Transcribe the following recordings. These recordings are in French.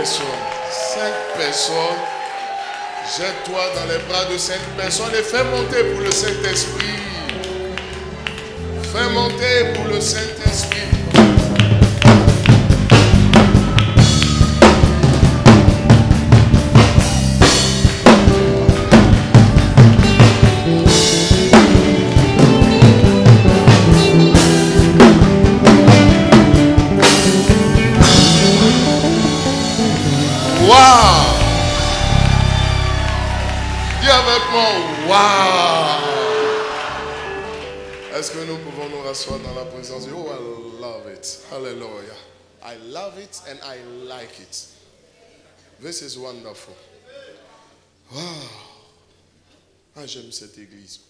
personnes. 5 personnes. Jette-toi dans les bras de 5 personnes et fais monter pour le Saint-Esprit. Fais monter pour le Saint-Esprit. Waouh! Dis avec moi, waouh! Est-ce que nous pouvons nous rasseoir dans la présence de Dieu? Oh, I love it. Hallelujah. I love it and I like it. This is wonderful. Wow. Ah, j'aime cette église.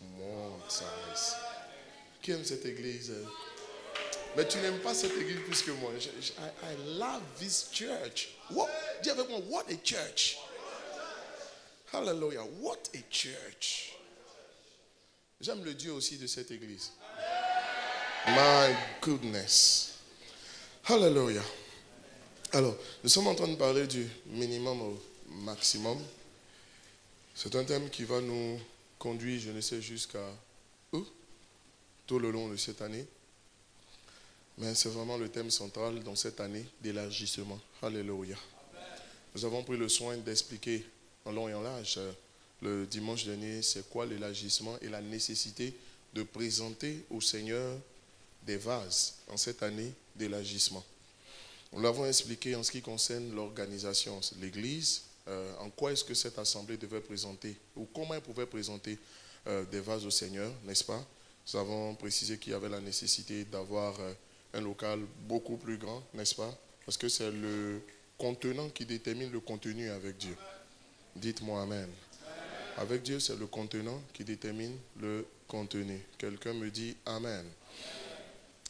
Qui aime cette église? Mais tu n'aimes pas cette église plus que moi. I love this church. What? Dis avec moi, what a church. Hallelujah. What a church. J'aime le Dieu aussi de cette église. My goodness. Hallelujah. Alors, nous sommes en train de parler du minimum au maximum. C'est un thème qui va nous conduire, je ne sais jusqu'à où, tout le long de cette année. Mais c'est vraiment le thème central dans cette année d'élargissement. Alléluia. Nous avons pris le soin d'expliquer en long et en large le dimanche dernier c'est quoi l'élargissement et la nécessité de présenter au Seigneur des vases en cette année d'élargissement. Nous l'avons expliqué en ce qui concerne l'organisation, l'Église, en quoi est-ce que cette assemblée devait présenter ou comment elle pouvait présenter des vases au Seigneur, n'est-ce pas? Nous avons précisé qu'il y avait la nécessité d'avoir un local beaucoup plus grand, n'est-ce pas? Parce que c'est le contenant qui détermine le contenu avec Dieu. Dites-moi Amen. Avec Dieu, c'est le contenant qui détermine le contenu. Quelqu'un me dit Amen.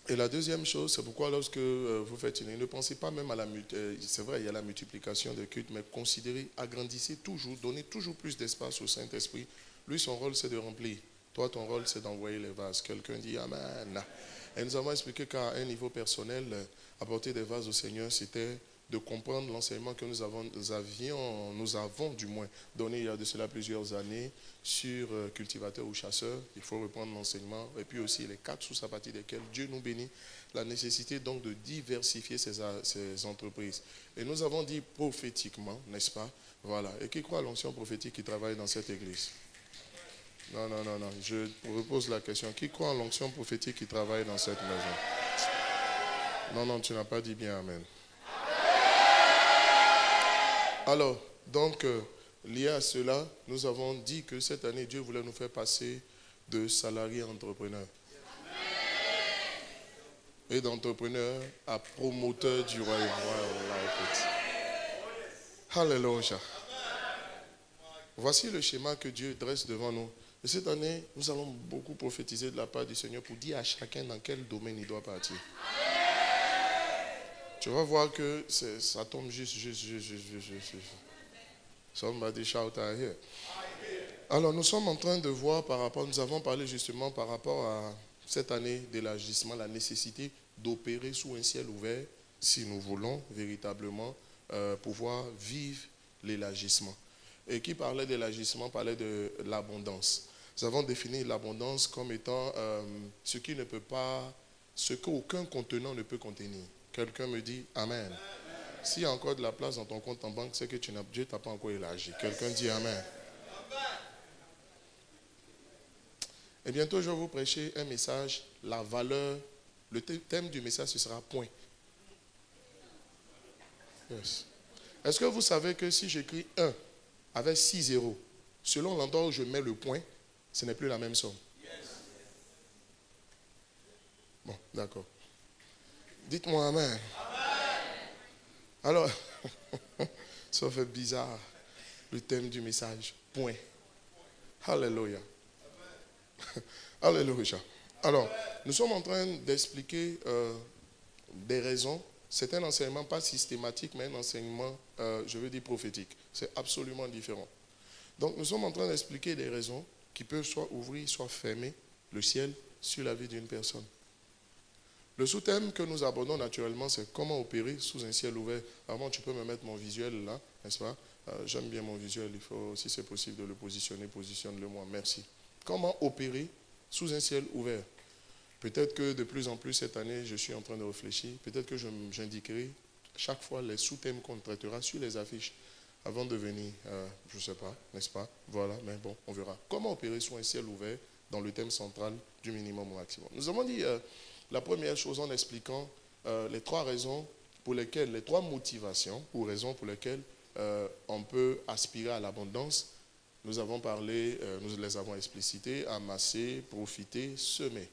Et la deuxième chose, c'est pourquoi lorsque vous faites une... Ne pensez pas même à la... c'est vrai, il y a la multiplication des cultes, mais considérez, agrandissez toujours, donnez toujours plus d'espace au Saint-Esprit. Lui, son rôle, c'est de remplir. Toi, ton rôle, c'est d'envoyer les vases. Quelqu'un dit Amen. Et nous avons expliqué qu'à un niveau personnel, apporter des vases au Seigneur, c'était de comprendre l'enseignement que nous avons du moins donné il y a de cela plusieurs années sur cultivateur ou chasseur. Il faut reprendre l'enseignement et puis aussi les 4 sources à partir desquelles Dieu nous bénit. La nécessité donc de diversifier ces entreprises. Et nous avons dit prophétiquement, n'est-ce pas? Voilà. Et qui croit à l'onction prophétique qui travaille dans cette église? Non. Je repose la question. Qui croit en l'onction prophétique qui travaille dans cette maison? Non, tu n'as pas dit bien Amen. Alors, donc, lié à cela, nous avons dit que cette année, Dieu voulait nous faire passer de salariés à entrepreneurs. Et d'entrepreneurs à promoteurs du royaume. Alléluia. Voici le schéma que Dieu dresse devant nous. Et cette année, nous allons beaucoup prophétiser de la part du Seigneur pour dire à chacun dans quel domaine il doit partir. Tu vas voir que ça tombe juste. Somebody shout out here. Alors, nous sommes en train de voir nous avons parlé justement par rapport à cette année d'élargissement, la nécessité d'opérer sous un ciel ouvert si nous voulons véritablement pouvoir vivre l'élargissement. Et qui parlait d'élargissement parlait de l'abondance. Nous avons défini l'abondance comme étant ce qu'aucun contenant ne peut contenir. Quelqu'un me dit Amen. S'il y a encore de la place dans ton compte en banque, c'est que Dieu ne t'a pas encore élargi. Quelqu'un dit Amen. Et bientôt, je vais vous prêcher un message, la valeur. Le thème du message, ce sera point. Yes. Est-ce que vous savez que si j'écris 1 avec 6 zéros, selon l'endroit où je mets le point, ce n'est plus la même somme? Bon, d'accord. Dites-moi Amen. Amen. Alors, ça fait bizarre, le thème du message, point. Alléluia. Alléluia. Alors, nous sommes en train d'expliquer des raisons. C'est un enseignement pas systématique, mais un enseignement, je veux dire prophétique. C'est absolument différent. Donc, nous sommes en train d'expliquer des raisons qui peuvent soit ouvrir, soit fermer le ciel sur la vie d'une personne. Le sous-thème que nous abordons naturellement, c'est comment opérer sous un ciel ouvert. Avant, tu peux me mettre mon visuel là, n'est-ce pas? J'aime bien mon visuel, il faut, si c'est possible, de le positionner, positionne-le moi. Merci. Comment opérer sous un ciel ouvert? Peut-être que de plus en plus cette année, je suis en train de réfléchir. Peut-être que j'indiquerai chaque fois les sous-thèmes qu'on traitera sur les affiches avant de venir. Je ne sais pas, n'est-ce pas? Voilà, mais bon, on verra. Comment opérer sous un ciel ouvert dans le thème central du minimum au maximum? Nous avons dit la première chose en expliquant les trois raisons pour lesquelles, les trois motivations ou raisons pour lesquelles on peut aspirer à l'abondance. Nous avons parlé, nous les avons explicitées: amasser, profiter, semer.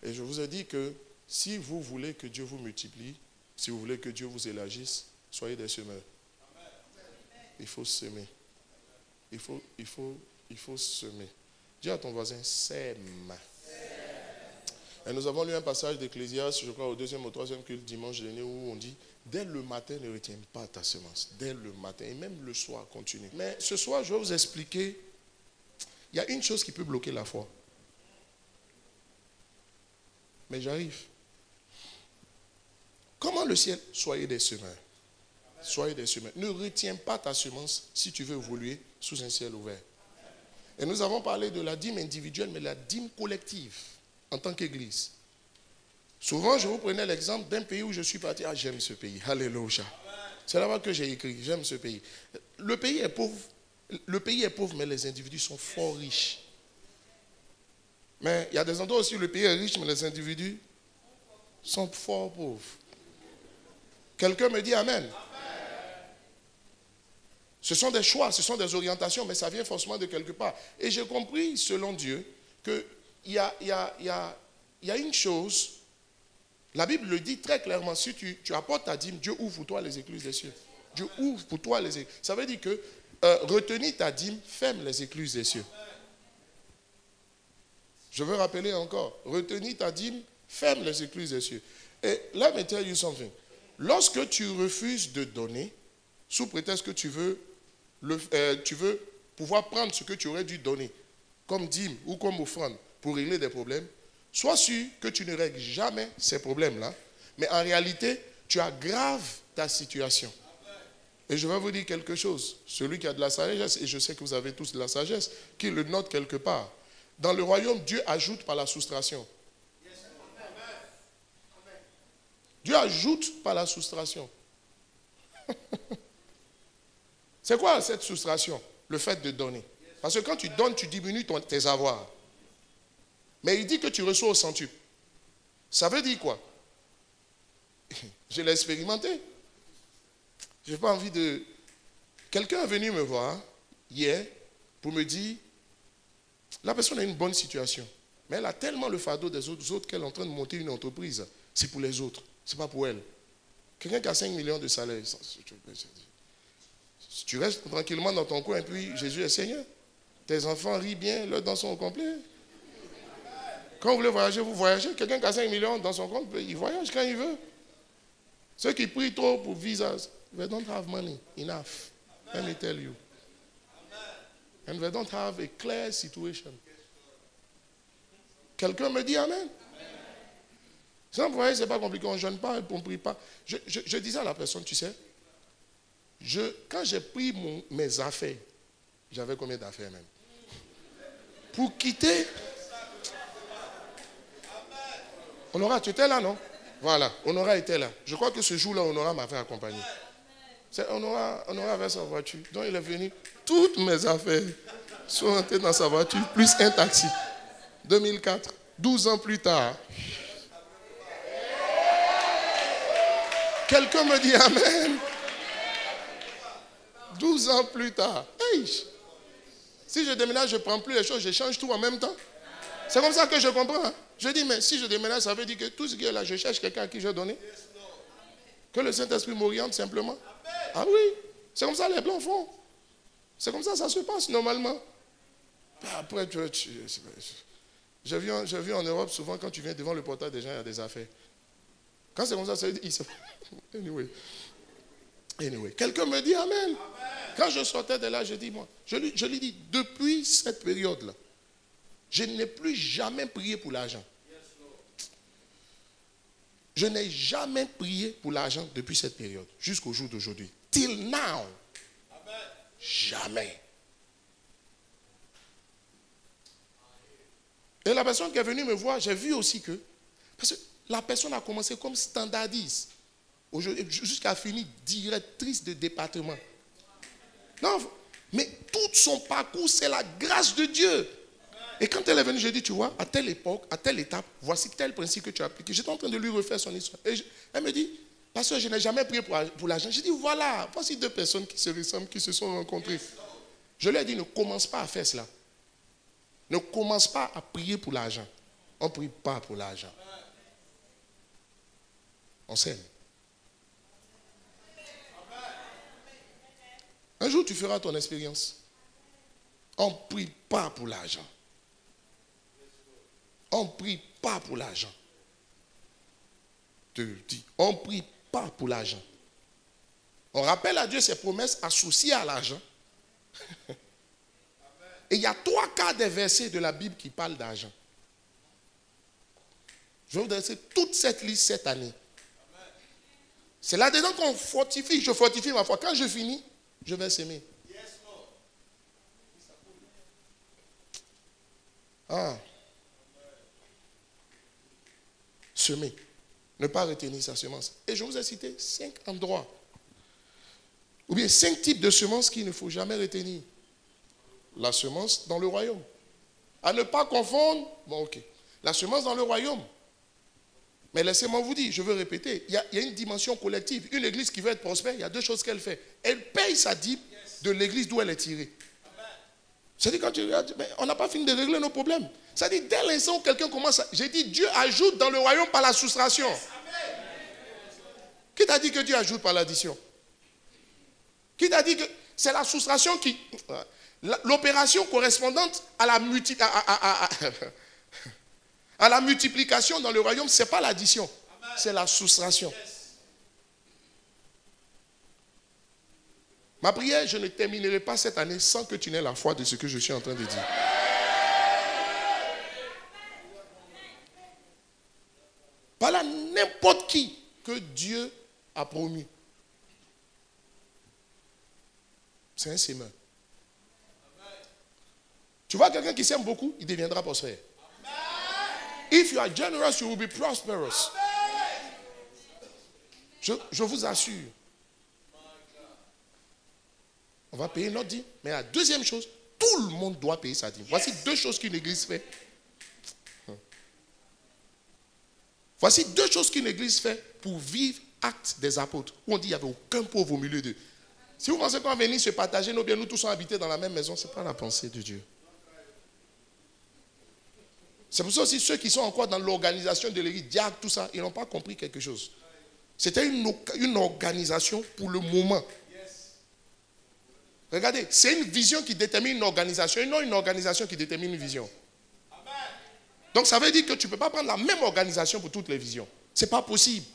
Et je vous ai dit que si vous voulez que Dieu vous multiplie, si vous voulez que Dieu vous élargisse, soyez des semeurs. Il faut semer. Il faut semer. Dis à ton voisin, sème. Et nous avons lu un passage d'Ecclésiaste, je crois au 2e ou 3e culte dimanche dernier, où on dit: dès le matin, ne retiens pas ta semence. Dès le matin, et même le soir, continue. Mais ce soir, je vais vous expliquer, il y a une chose qui peut bloquer la foi. Mais j'arrive. Comment le ciel? Soyez des semeurs. Soyez des semeurs. Ne retiens pas ta semence si tu veux évoluer sous un ciel ouvert. Et nous avons parlé de la dîme individuelle, mais la dîme collective en tant qu'église. Souvent, je vous prenais l'exemple d'un pays où je suis parti. Ah, j'aime ce pays. Alléluia. C'est là-bas que j'ai écrit. J'aime ce pays. Le pays est pauvre. Le pays est pauvre, mais les individus sont fort riches. Mais il y a des endroits aussi où le pays est riche, mais les individus sont fort pauvres. Quelqu'un me dit Amen. Ce sont des choix, ce sont des orientations, mais ça vient forcément de quelque part. Et j'ai compris, selon Dieu, qu'il y a une chose, la Bible le dit très clairement: si tu apportes ta dîme, Dieu ouvre pour toi les écluses des cieux. Dieu ouvre pour toi les écluses. Ça veut dire que retenir ta dîme ferme les écluses des cieux. Je veux rappeler encore, retenir ta dîme ferme les écluses des cieux. Et là, let me tell you something. Lorsque tu refuses de donner, sous prétexte que tu veux pouvoir prendre ce que tu aurais dû donner, comme dîme ou comme offrande, pour régler des problèmes, sois sûr que tu ne règles jamais ces problèmes-là, mais en réalité, tu aggraves ta situation. Et je vais vous dire quelque chose. Celui qui a de la sagesse, et je sais que vous avez tous de la sagesse, qui le note quelque part. Dans le royaume, Dieu ajoute par la soustraction. Dieu ajoute par la soustraction. C'est quoi cette soustraction? Le fait de donner. Parce que quand tu donnes, tu diminues tes avoirs. Mais il dit que tu reçois au centuple. Ça veut dire quoi? Je l'ai expérimenté. Je n'ai pas envie de... Quelqu'un est venu me voir hier pour me dire: la personne a une bonne situation, mais elle a tellement le fardeau des autres qu'elle est en train de monter une entreprise. C'est pour les autres, ce n'est pas pour elle. Quelqu'un qui a 5 millions de salaire, tu restes tranquillement dans ton coin et puis Jésus est Seigneur. Tes enfants rient bien, leurs dents sont au complet. Quand vous voulez voyager, vous voyagez. Quelqu'un qui a 5 millions dans son compte, il voyage quand il veut. Ceux qui prient trop pour visas, they don't have money enough. Let me tell you. And they don't have a clear situation. Quelqu'un me dit Amen. Ça, vous voyez, ce n'est pas compliqué. On ne jeûne pas, on ne prie pas. Je disais à la personne, tu sais, quand j'ai pris mes affaires, j'avais combien d'affaires même? Pour quitter... Honora, tu étais là, non? Voilà, Honora était là. Je crois que ce jour-là, Honora m'avait accompagné. Honora avait sa voiture. Donc il est venu. Toutes mes affaires sont rentrées dans sa voiture, plus un taxi. 2004, 12 ans plus tard. Quelqu'un me dit Amen. 12 ans plus tard. Hey, si je déménage, je ne prends plus les choses, je change tout en même temps. C'est comme ça que je comprends. Hein? Je dis, mais si je déménage, ça veut dire que tout ce qui est là, je cherche quelqu'un à qui je vais donner. Que le Saint-Esprit m'oriente simplement. Ah oui, c'est comme ça les blancs font. C'est comme ça se passe normalement. Après, je vis en Europe, souvent quand tu viens devant le portail des gens, il y a des affaires. Quand c'est comme ça, il se... Anyway. Quelqu'un me dit Amen. Quand je sortais de là, je dis, moi, je lui dis, depuis cette période-là, je n'ai plus jamais prié pour l'argent. Je n'ai jamais prié pour l'argent depuis cette période, jusqu'au jour d'aujourd'hui. Till now. Jamais. Et la personne qui est venue me voir, j'ai vu aussi que, parce que la personne a commencé comme standardiste, jusqu'à finir directrice de département. Non, mais tout son parcours, c'est la grâce de Dieu. Et quand elle est venue, j'ai dit, tu vois, à telle époque, à telle étape, voici tel principe que tu as appliqué. J'étais en train de lui refaire son histoire. Et elle me dit, pasteur, je n'ai jamais prié pour l'argent. J'ai dit, voilà, voici deux personnes qui se ressemblent, qui se sont rencontrées. Je lui ai dit, ne commence pas à faire cela. Ne commence pas à prier pour l'argent. On ne prie pas pour l'argent. On s'aime. Un jour, tu feras ton expérience. On ne prie pas pour l'argent. On ne prie pas pour l'argent. Je te le dis, on ne prie pas pour l'argent. On rappelle à Dieu ses promesses associées à l'argent. Et il y a 3 quarts des versets de la Bible qui parlent d'argent. Je vais vous donner toute cette liste cette année. C'est là-dedans qu'on fortifie. Je fortifie ma foi. Quand je finis, je vais s'aimer. Ah. Semer. Ne pas retenir sa semence. Et je vous ai cité 5 endroits. Ou bien 5 types de semences qu'il ne faut jamais retenir. La semence dans le royaume. À ne pas confondre. Bon, ok. La semence dans le royaume. Mais laissez-moi vous dire, je veux répéter, il y a une dimension collective. Une église qui veut être prospère, il y a 2 choses qu'elle fait. Elle paye sa dîme de l'église d'où elle est tirée. C'est-à-dire, quand tu regardes, on n'a pas fini de régler nos problèmes. C'est-à-dire, dès l'instant où quelqu'un commence à... J'ai dit, Dieu ajoute dans le royaume par la soustraction. Qui t'a dit que Dieu ajoute par l'addition? Qui t'a dit que c'est la soustraction qui... L'opération correspondante à la multiplication dans le royaume, ce n'est pas l'addition, c'est la soustraction. Ma prière, je ne terminerai pas cette année sans que tu n'aies la foi de ce que je suis en train de dire. Pas là n'importe qui que Dieu a promis. C'est un sémeur. Tu vois quelqu'un qui s'aime beaucoup, il deviendra prospère. If you are generous, you will be prosperous. Je vous assure. On va payer notre dîme. Mais la deuxième chose, tout le monde doit payer sa dîme. Voici 2 choses qu'une église fait. Voici 2 choses qu'une église fait pour vivre Actes des apôtres. Où on dit qu'il n'y avait aucun pauvre au milieu d'eux. Si vous pensez qu'on va venir se partager, nos biens, nous tous sommes habités dans la même maison, ce n'est pas la pensée de Dieu. C'est pour ça aussi ceux qui sont encore dans l'organisation de l'église, diacres, tout ça, ils n'ont pas compris quelque chose. C'était une organisation pour le moment. Regardez, c'est une vision qui détermine une organisation et non une organisation qui détermine une vision. Donc ça veut dire que tu ne peux pas prendre la même organisation pour toutes les visions. Ce n'est pas possible.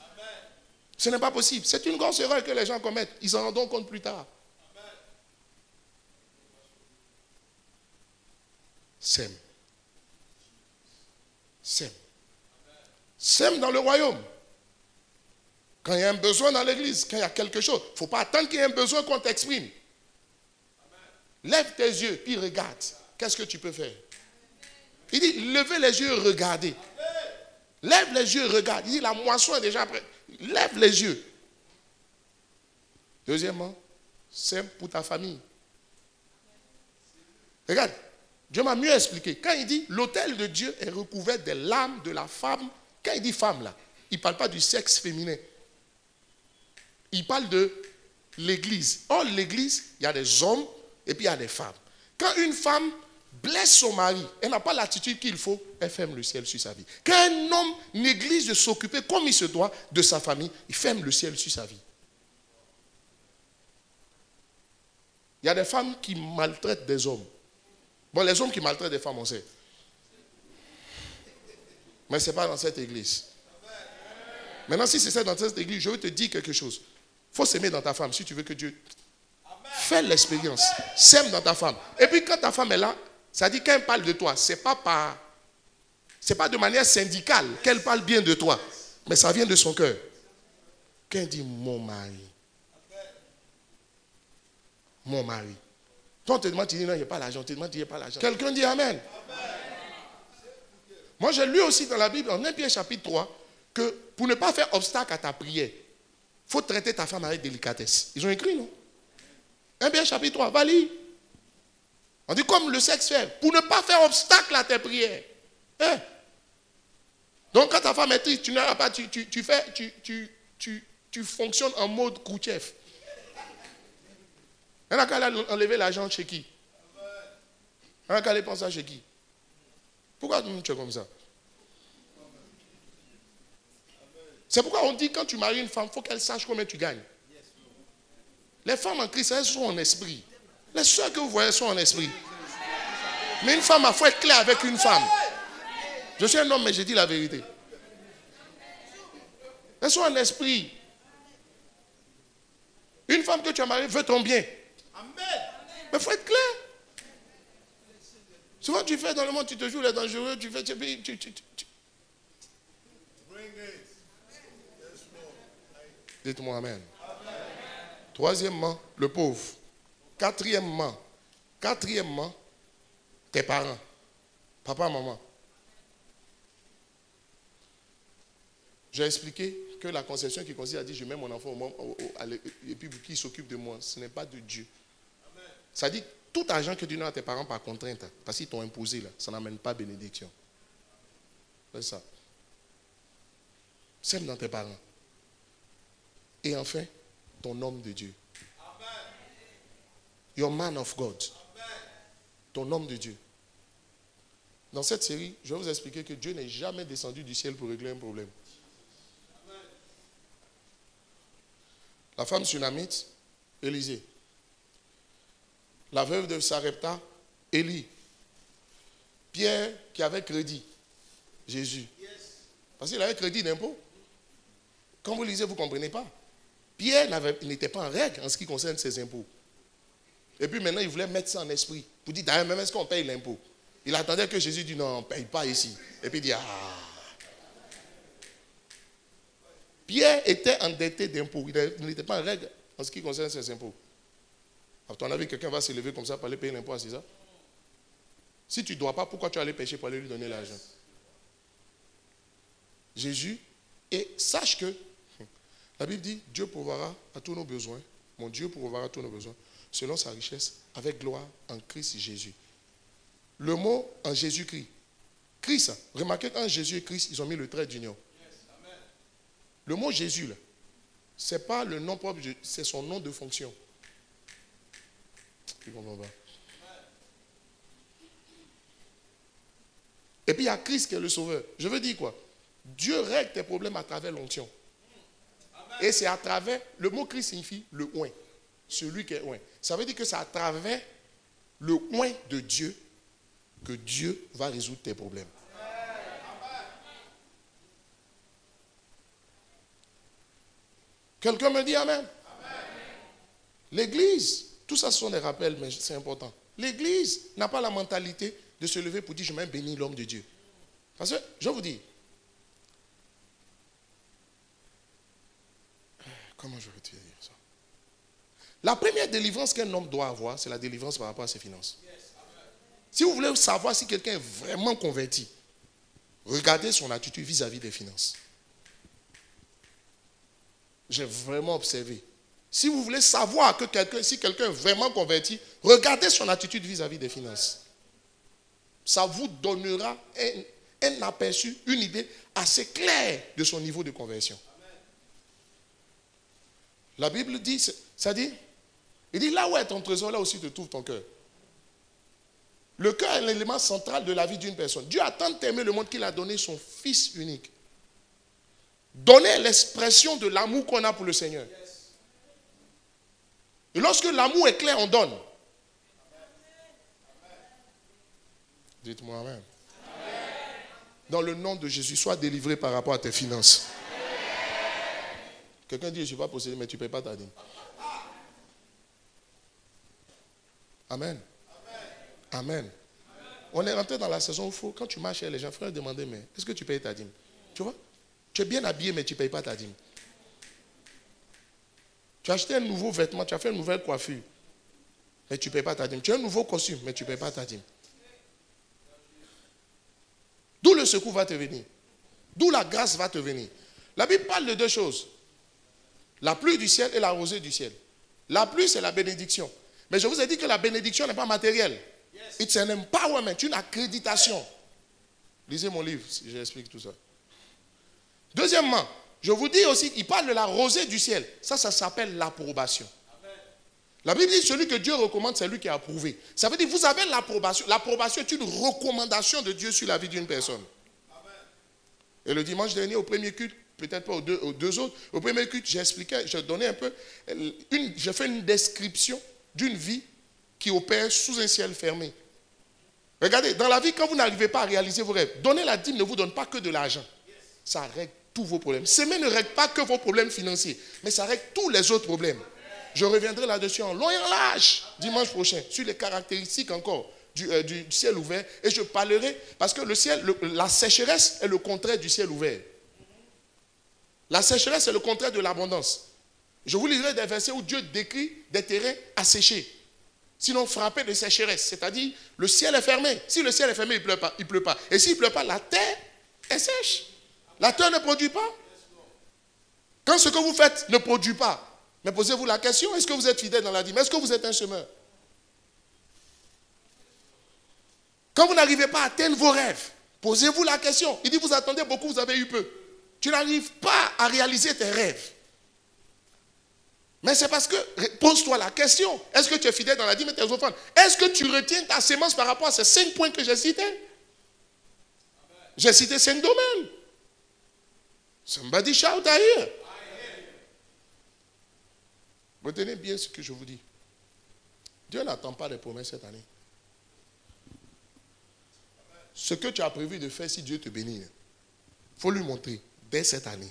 Ce n'est pas possible. C'est une grosse erreur que les gens commettent. Ils s'en rendront compte plus tard. Sème. Sème. Sème dans le royaume. Quand il y a un besoin dans l'église, quand il y a quelque chose, il ne faut pas attendre qu'il y ait un besoin qu'on t'exprime. Lève tes yeux, puis regarde. Qu'est-ce que tu peux faire? Il dit, levez les yeux, regardez. Lève les yeux, regarde. Il dit, la moisson est déjà prête. Lève les yeux. Deuxièmement, sème pour ta famille. Regarde, Dieu m'a mieux expliqué. Quand il dit, l'autel de Dieu est recouvert des larmes de la femme. Quand il dit femme là, il ne parle pas du sexe féminin. Il parle de l'église. Or, l'église, il y a des hommes et puis il y a des femmes. Quand une femme blesse son mari, elle n'a pas l'attitude qu'il faut, elle ferme le ciel sur sa vie. Quand un homme néglige de s'occuper comme il se doit de sa famille, il ferme le ciel sur sa vie. Il y a des femmes qui maltraitent des hommes. Bon, les hommes qui maltraitent des femmes, on sait. Mais ce n'est pas dans cette église. Maintenant, si c'est ça dans cette église, je veux te dire quelque chose. Il faut s'aimer dans ta femme si tu veux que Dieu... Fais l'expérience. Sème dans ta femme. Et puis quand ta femme est là, ça dit qu'elle parle de toi. Ce n'est pas de manière syndicale qu'elle parle bien de toi. Mais ça vient de son cœur. Quand il dit mon mari. Mon mari. Toi, on te demande, tu dis non, il n'y a pas l'argent. Tu te demandes, il n'y a pas l'argent. Quelqu'un dit amen. Moi, j'ai lu aussi dans la Bible, en 1 Pierre chapitre 3, que pour ne pas faire obstacle à ta prière, il faut traiter ta femme avec délicatesse. Ils ont écrit, non? 1 Pierre chapitre 3, va lire. On dit comme le sexe fait, pour ne pas faire obstacle à tes prières. Hein? Donc quand ta femme est triste, tu n'auras pas, tu fonctionnes en mode Khrouchtchev. Elle n'a qu'à aller enlever l'argent chez qui? Elle n'a qu'à aller penser chez qui? Pourquoi tu es comme ça? C'est pourquoi on dit quand tu maries une femme, il faut qu'elle sache combien tu gagnes. Les femmes en Christ, elles sont en esprit. Les soeurs que vous voyez sont en esprit. Mais une femme, il faut être clair avec une femme. Je suis un homme, mais je dis la vérité. Elles sont en esprit. Une femme que tu as mariée veut ton bien. Mais il faut être clair. Souvent tu fais dans le monde, tu te joues les dangereux, tu fais... Dites-moi amen. Troisièmement, le pauvre. Quatrièmement, tes parents. Papa, maman. J'ai expliqué que la conception qui consiste à dire je mets mon enfant et puis qui s'occupe de moi, ce n'est pas de Dieu. Ça dit tout argent que tu donnes à tes parents par contrainte, parce qu'ils t'ont imposé là, ça n'amène pas bénédiction. C'est ça. Sème dans tes parents. Et enfin, ton homme de Dieu. Your man of God. Ton homme de Dieu. Dans cette série, je vais vous expliquer que Dieu n'est jamais descendu du ciel pour régler un problème. La femme sunamite, Élisée. La veuve de Sarepta, Élie. Pierre qui avait crédit, Jésus. Parce qu'il avait crédit d'impôt. Quand vous lisez, vous ne comprenez pas. Pierre n'était pas en règle en ce qui concerne ses impôts. Et puis maintenant, il voulait mettre ça en esprit. Pour dire, d'ailleurs, même est-ce qu'on paye l'impôt? Il attendait que Jésus dise, non, on ne paye pas ici. Et puis il dit, ah. Pierre était endetté d'impôts. Il n'était pas en règle en ce qui concerne ses impôts. À ton avis, quelqu'un va se lever comme ça pour aller payer l'impôt à César? Si tu ne dois pas, pourquoi tu vas aller pécher pour aller lui donner l'argent? Jésus, et sache que la Bible dit, Dieu pourvoira à tous nos besoins. Mon Dieu pourvoira à tous nos besoins selon sa richesse avec gloire en Christ Jésus. Le mot en Jésus-Christ. Christ, remarquez qu'en Jésus et Christ, ils ont mis le trait d'union. Le mot Jésus, là, ce n'est pas le nom propre, c'est son nom de fonction. Tu comprends pas? Et puis il y a Christ qui est le sauveur. Je veux dire quoi? Dieu règle tes problèmes à travers l'onction. Et c'est à travers, le mot Christ signifie le oint. Celui qui est oint. Ça veut dire que c'est à travers le oint de Dieu que Dieu va résoudre tes problèmes. Quelqu'un me dit amen. L'église, tout ça ce sont des rappels, mais c'est important. L'église n'a pas la mentalité de se lever pour dire je vais bénir l'homme de Dieu. Parce que, je vous dis, comment je vais te dire ça? La première délivrance qu'un homme doit avoir, c'est la délivrance par rapport à ses finances. Si vous voulez savoir si quelqu'un est vraiment converti, regardez son attitude vis-à-vis des finances. J'ai vraiment observé. Si vous voulez savoir si quelqu'un est vraiment converti, regardez son attitude vis-à-vis des finances. Ça vous donnera un aperçu, une idée assez claire de son niveau de conversion. La Bible dit, ça dit, il dit là où est ton trésor, là aussi te trouve ton cœur. Le cœur est l'élément central de la vie d'une personne. Dieu a tant aimé le monde qu'il a donné son Fils unique. Donner l'expression de l'amour qu'on a pour le Seigneur. Et lorsque l'amour est clair, on donne. Dites-moi amen. Dans le nom de Jésus, sois délivré par rapport à tes finances. Quelqu'un dit, je ne suis pas possédé, mais tu ne payes pas ta dîme. Amen. Amen. On est rentré dans la saison où il faut, quand tu marches chez les gens, il faut leur demander, mais est-ce que tu payes ta dîme? Tu vois? Tu es bien habillé, mais tu ne payes pas ta dîme. Tu as acheté un nouveau vêtement, tu as fait une nouvelle coiffure, mais tu ne payes pas ta dîme. Tu as un nouveau costume, mais tu ne payes pas ta dîme. D'où le secours va te venir. D'où la grâce va te venir. La Bible parle de deux choses. La pluie du ciel et la rosée du ciel. La pluie, c'est la bénédiction. Mais je vous ai dit que la bénédiction n'est pas matérielle. It's an empowerment, une accréditation. Lisez mon livre, si j'explique tout ça. Deuxièmement, je vous dis aussi qu'il parle de la rosée du ciel. Ça s'appelle l'approbation. La Bible dit que celui que Dieu recommande, c'est lui qui a approuvé. Ça veut dire que vous avez l'approbation. L'approbation est une recommandation de Dieu sur la vie d'une personne. Et le dimanche dernier, au premier culte, peut-être pas aux deux autres, au premier culte, j'expliquais, je donnais un peu, j'ai fait une description d'une vie qui opère sous un ciel fermé. Regardez, dans la vie, quand vous n'arrivez pas à réaliser vos rêves, donner la dîme ne vous donne pas que de l'argent. Ça règle tous vos problèmes. Semer ne règle pas que vos problèmes financiers, mais ça règle tous les autres problèmes. Je reviendrai là-dessus en long et en large dimanche prochain, sur les caractéristiques encore du ciel ouvert. Et je parlerai, parce que le ciel, la sécheresse est le contraire du ciel ouvert. La sécheresse est le contraire de l'abondance. Je vous lirai des versets où Dieu décrit des terrains asséchés. Sinon frappés de sécheresse. C'est-à-dire, le ciel est fermé. Si le ciel est fermé, il ne pleut pas. Et s'il ne pleut pas, la terre est sèche. La terre ne produit pas. Quand ce que vous faites ne produit pas, mais posez-vous la question, est-ce que vous êtes fidèle dans la dîme? Est-ce que vous êtes un semeur? Quand vous n'arrivez pas à atteindre vos rêves, posez-vous la question. Il dit, vous attendez beaucoup, vous avez eu peu. Tu n'arrives pas à réaliser tes rêves. Mais c'est parce que, pose-toi la question, est-ce que tu es fidèle dans la dîme et tes offrandes? Est-ce que tu retiens ta sémence par rapport à ces 5 points que j'ai cités? J'ai cité 5 domaines. Somebody shout here. Retenez bien ce que je vous dis. Dieu n'attend pas les promesses cette année. Ce que tu as prévu de faire si Dieu te bénit, il faut lui montrer dès cette année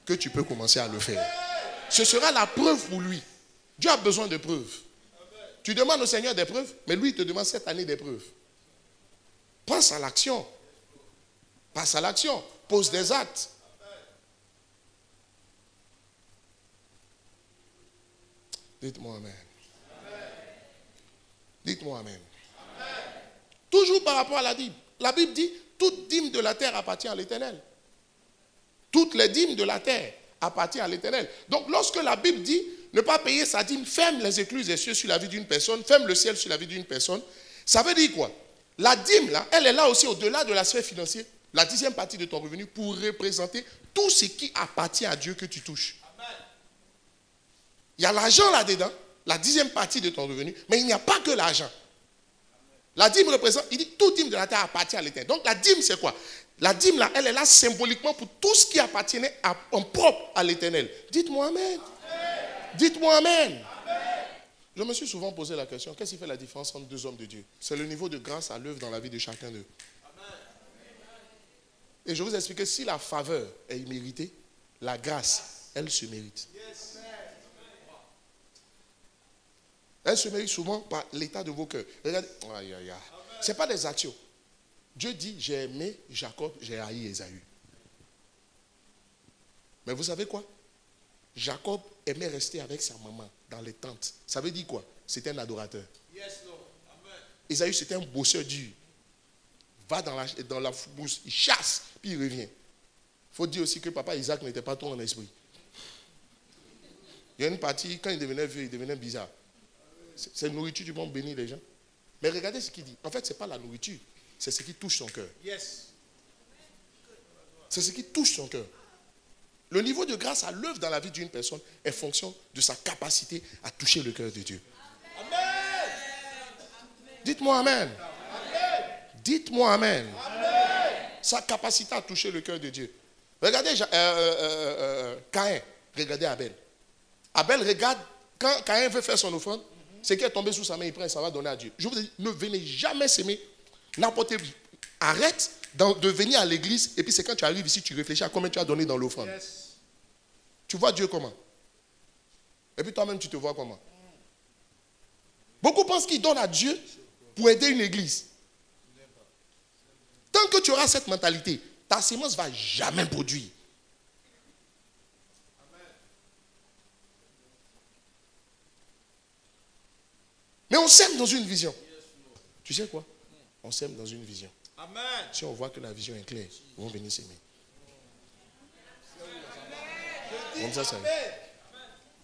que tu peux commencer à le faire. Ce sera la preuve pour lui. Dieu a besoin de preuves. Tu demandes au Seigneur des preuves, mais lui il te demande cette année des preuves. Passe à l'action. Passe à l'action. Pose des actes. Dites-moi Amen. Dites-moi Amen. Toujours par rapport à la dîme. La Bible dit, toute dîme de la terre appartient à l'Éternel. Toutes les dîmes de la terre appartiennent à l'Éternel. Donc lorsque la Bible dit, ne pas payer sa dîme, ferme les écluses des cieux sur la vie d'une personne, ferme le ciel sur la vie d'une personne, ça veut dire quoi? La dîme, là, elle est là aussi au-delà de la sphère financière, la 10e partie de ton revenu, pour représenter tout ce qui appartient à Dieu que tu touches. Il y a l'argent là-dedans, la 10e partie de ton revenu, mais il n'y a pas que l'argent. La dîme représente, il dit, toute dîme de la terre appartient à l'Éternel. Donc la dîme, c'est quoi? La dîme, là, elle est là symboliquement pour tout ce qui appartenait en propre à l'Éternel. Dites-moi Amen. Dites-moi Amen. Je me suis souvent posé la question, qu'est-ce qui fait la différence entre deux hommes de Dieu? C'est le niveau de grâce à l'œuvre dans la vie de chacun d'eux. Et je vous explique que si la faveur est imméritée, la grâce, elle se mérite. Elle se mérite souvent par l'état de vos cœurs. Regardez, ce n'est pas des actions. Dieu dit, j'ai aimé Jacob, j'ai haï Ésaü. Mais vous savez quoi? Jacob aimait rester avec sa maman dans les tentes. Ça veut dire quoi? C'était un adorateur. Ésaü, c'était un bosseur dur. Va dans la brousse, il chasse, puis il revient. Il faut dire aussi que papa Isaac n'était pas trop en esprit. Il y a une partie, quand il devenait vieux, il devenait bizarre. C'est la nourriture du monde bénit les gens. Mais regardez ce qu'il dit. En fait, ce n'est pas la nourriture. C'est ce qui touche son cœur. C'est ce qui touche son cœur. Le niveau de grâce à l'œuvre dans la vie d'une personne est fonction de sa capacité à toucher le cœur de Dieu. Amen. Dites-moi Amen. Dites-moi Amen. Sa capacité à toucher le cœur de Dieu. Regardez Caïn. Regardez Abel. Abel regarde, quand Caïn veut faire son offrande, ce qui est tombé sous sa main, il prend et ça va donner à Dieu. Je vous dis, ne venez jamais s'aimer n'importe qui. Arrête de venir à l'église et puis c'est quand tu arrives ici, tu réfléchis à combien tu as donné dans l'offrande. Tu vois Dieu comment? Et puis toi-même, tu te vois comment? Beaucoup pensent qu'ils donnent à Dieu pour aider une église. Tant que tu auras cette mentalité, ta sémence ne va jamais produire. Mais on sème dans une vision. Tu sais quoi? On sème dans une vision. Amen. Si on voit que la vision est claire, ils vont venir s'aimer. Comme ça, ça y est.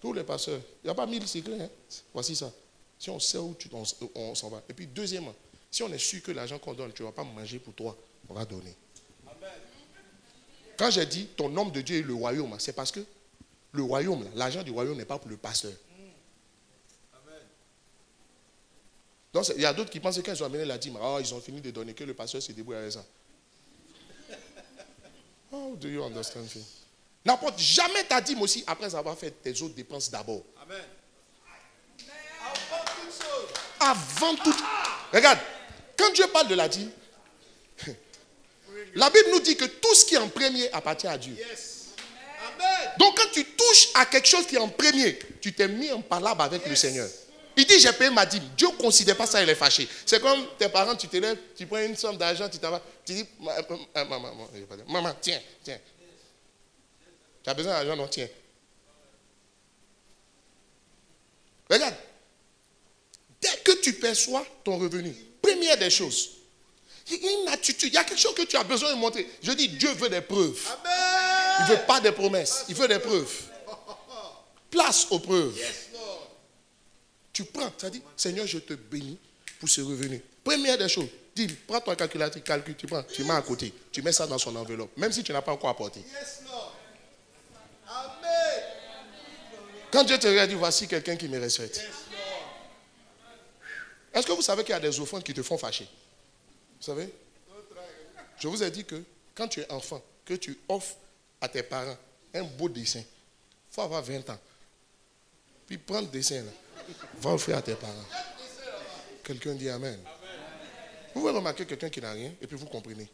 Tous les pasteurs, il n'y a pas 1000 secrets. Hein? Voici ça. Si on sait où on s'en va. Et puis, deuxièmement, si on est sûr que l'argent qu'on donne, tu ne vas pas manger pour toi, on va donner. Amen. Quand j'ai dit ton homme de Dieu est le royaume, c'est parce que le royaume, l'argent du royaume n'est pas pour le pasteur. Amen. Donc, il y a d'autres qui pensent que quand ils ont amené la dîme, ils ont fini de donner, que le pasteur se débrouille avec ça. How do you understand? N'apporte jamais ta dîme aussi après avoir fait tes autres dépenses d'abord. Amen. Avant toute chose. Avant toute. Regarde, quand Dieu parle de la dîme, la Bible nous dit que tout ce qui est en premier appartient à Dieu. Yes. Amen. Donc quand tu touches à quelque chose qui est en premier, tu t'es mis en palabre avec le Seigneur. Il dit, j'ai payé ma dîme. Dieu ne considère pas ça, il est fâché. C'est comme tes parents, tu te lèves, tu prends une somme d'argent, tu dis, maman, tiens. Tu as besoin d'argent, non, tiens. Regarde. Dès que tu perçois ton revenu, première des choses, il y a une attitude, il y a quelque chose que tu as besoin de montrer. Je dis, Dieu veut des preuves. Amen. Il ne veut pas des promesses, il veut des preuves. Place aux preuves. Yes, Lord. Tu prends, ça dit, Seigneur, je te bénis pour ce revenu. Première des choses, dis, prends ton calculatrice, calcule, tu prends, tu mets à côté, tu mets ça dans son enveloppe, même si tu n'as pas encore apporté. Yes, Lord. Amen. Quand Dieu te regarde, dit, voici quelqu'un qui me respecte. Yes, Lord. Est-ce que vous savez qu'il y a des offrandes qui te font fâcher? Vous savez? Je vous ai dit que quand tu es enfant, que tu offres à tes parents un beau dessin, il faut avoir 20 ans. Puis prends le dessin là, va offrir à tes parents. Quelqu'un dit Amen. Vous pouvez remarquer quelqu'un qui n'a rien et puis vous comprenez.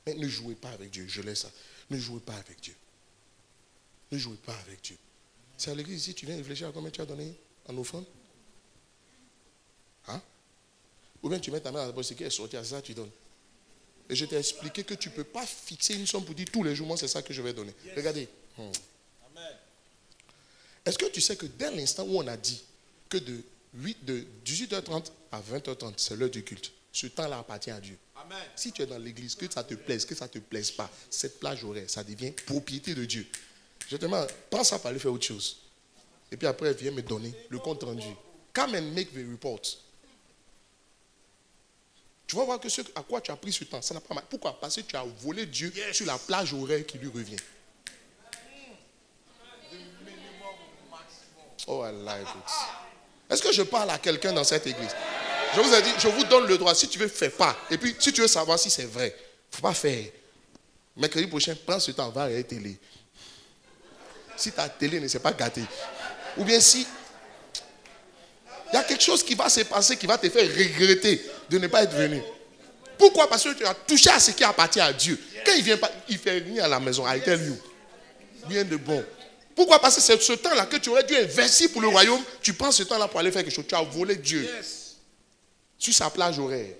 Mais ne jouez pas avec Dieu, je laisse ça. Ne jouez pas avec Dieu. Ne jouez pas avec Dieu. C'est à l'église ici, tu viens réfléchir à combien tu as donné en offrande? Hein? Ou bien tu mets ta main dans la poche, c'est qui est sorti, à ça tu donnes. Et je t'ai expliqué que tu ne peux pas fixer une somme pour dire tous les jours, moi c'est ça que je vais donner. Yes. Regardez. Amen. Est-ce que tu sais que dès l'instant où on a dit que de 18h30 à 20h30, c'est l'heure du culte, ce temps-là appartient à Dieu. Amen. Si tu es dans l'église, que ça te plaise, que ça ne te plaise pas, cette plage horaire, ça devient propriété de Dieu. Je te demande, prends ça pour aller faire autre chose. Et puis après, viens me donner le compte rendu. Come and make the report. Tu vas voir que ce à quoi tu as pris ce temps, ça n'a pas mal. Pourquoi? Parce que tu as volé Dieu sur la plage horaire qui lui revient. Oh, I like it. Est-ce que je parle à quelqu'un dans cette église? Je vous ai dit, je vous donne le droit. Si tu veux, fais pas. Et puis, si tu veux savoir si c'est vrai, il ne faut pas faire. Mercredi prochain, prends ce temps, va à la télé. Si ta télé ne s'est pas gâtée. Ou bien si il y a quelque chose qui va se passer qui va te faire regretter de ne pas être venu. Pourquoi? Parce que tu as touché à ce qui appartient à Dieu. Quand il ne vient pas, il ne fait rien à la maison. I tell you. Bien de bon. Pourquoi? Parce que c'est ce temps-là que tu aurais dû investir pour le royaume. Tu prends ce temps-là pour aller faire quelque chose. Tu as volé Dieu. Sur sa plage horaire.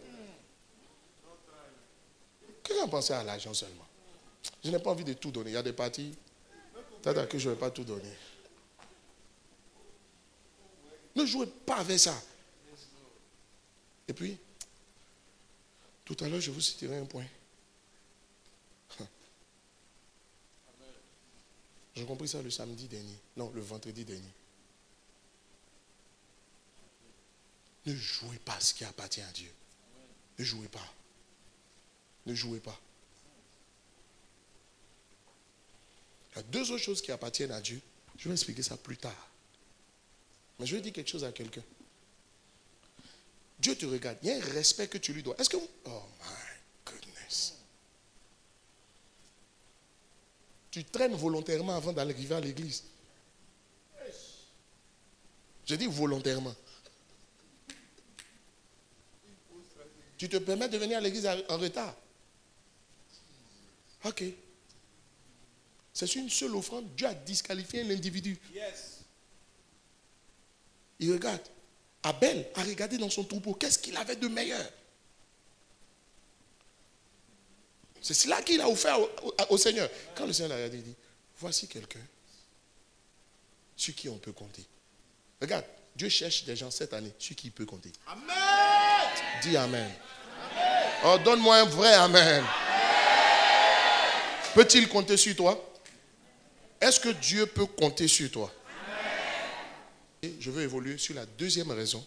Qu'est-ce qu'on pensait à l'argent seulement? Je n'ai pas envie de tout donner. Il y a des parties que je ne vais pas tout donner. Ne jouez pas avec ça. Et puis, tout à l'heure, je vous citerai un point. J'ai compris ça le samedi dernier. Non, le vendredi dernier. Ne jouez pas ce qui appartient à Dieu. Ne jouez pas. Ne jouez pas. Il y a deux autres choses qui appartiennent à Dieu. Je vais expliquer ça plus tard. Mais je vais dire quelque chose à quelqu'un. Dieu te regarde. Il y a un respect que tu lui dois. Est-ce que vous... Oh my goodness. Tu traînes volontairement avant d'arriver à l'église. Je dis volontairement. Tu te permets de venir à l'église en retard. Ok. C'est sur une seule offrande. Dieu a disqualifié l'individu. Yes. Il regarde. Abel a regardé dans son troupeau. Qu'est-ce qu'il avait de meilleur? C'est cela qu'il a offert au Seigneur. Quand le Seigneur a regardé, il dit, voici quelqu'un sur qui on peut compter. Regarde, Dieu cherche des gens cette année sur qui il peut compter. Amen. Dis Amen. Oh, donne-moi un vrai Amen. Peut-il compter sur toi? Est-ce que Dieu peut compter sur toi? Et je veux évoluer sur la deuxième raison,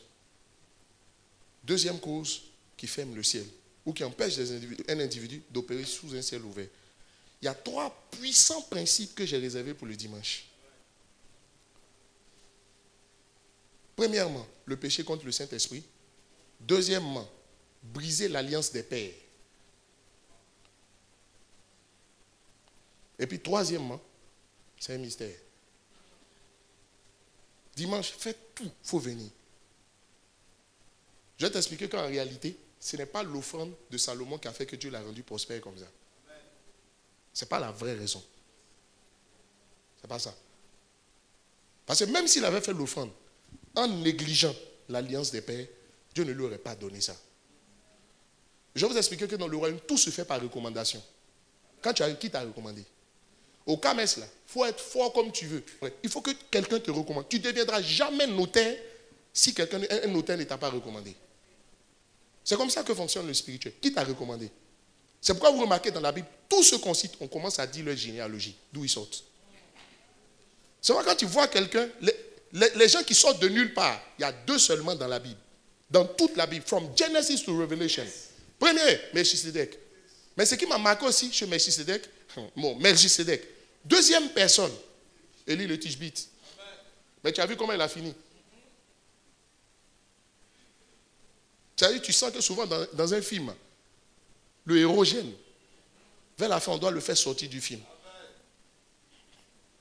deuxième cause qui ferme le ciel ou qui empêche un individu d'opérer sous un ciel ouvert. Il y a 3 puissants principes que j'ai réservés pour le dimanche. Premièrement, le péché contre le Saint-Esprit. Deuxièmement, briser l'alliance des pères. Et puis troisièmement, c'est un mystère. Dimanche, faites tout, il faut venir. Je vais t'expliquer qu'en réalité, ce n'est pas l'offrande de Salomon qui a fait que Dieu l'a rendu prospère comme ça. Ce n'est pas la vraie raison. Ce n'est pas ça. Parce que même s'il avait fait l'offrande, en négligeant l'alliance des pères, Dieu ne lui aurait pas donné ça. Je vais vous expliquer que dans le royaume, tout se fait par recommandation. Quand tu as qui t'a recommandé? Au Kamès, là, il faut être fort comme tu veux. Il faut que quelqu'un te recommande. Tu ne deviendras jamais notaire si un notaire ne t'a pas recommandé. C'est comme ça que fonctionne le spirituel. Qui t'a recommandé? C'est pourquoi vous remarquez dans la Bible, tous ceux qu'on cite, on commence à dire leur généalogie, d'où ils sortent. C'est vrai quand tu vois quelqu'un, les gens qui sortent de nulle part, il y a 2 seulement dans la Bible. Dans toute la Bible, from Genesis to Revelation. Premier, Melchisedec. Mais ce qui m'a marqué aussi chez Melchisedec, Melchisedec. Deuxième personne, Élie le Tishbite. Mais tu as vu comment il a fini? Tu sens que souvent dans un film, le héros gêne. Vers la fin, on doit le faire sortir du film.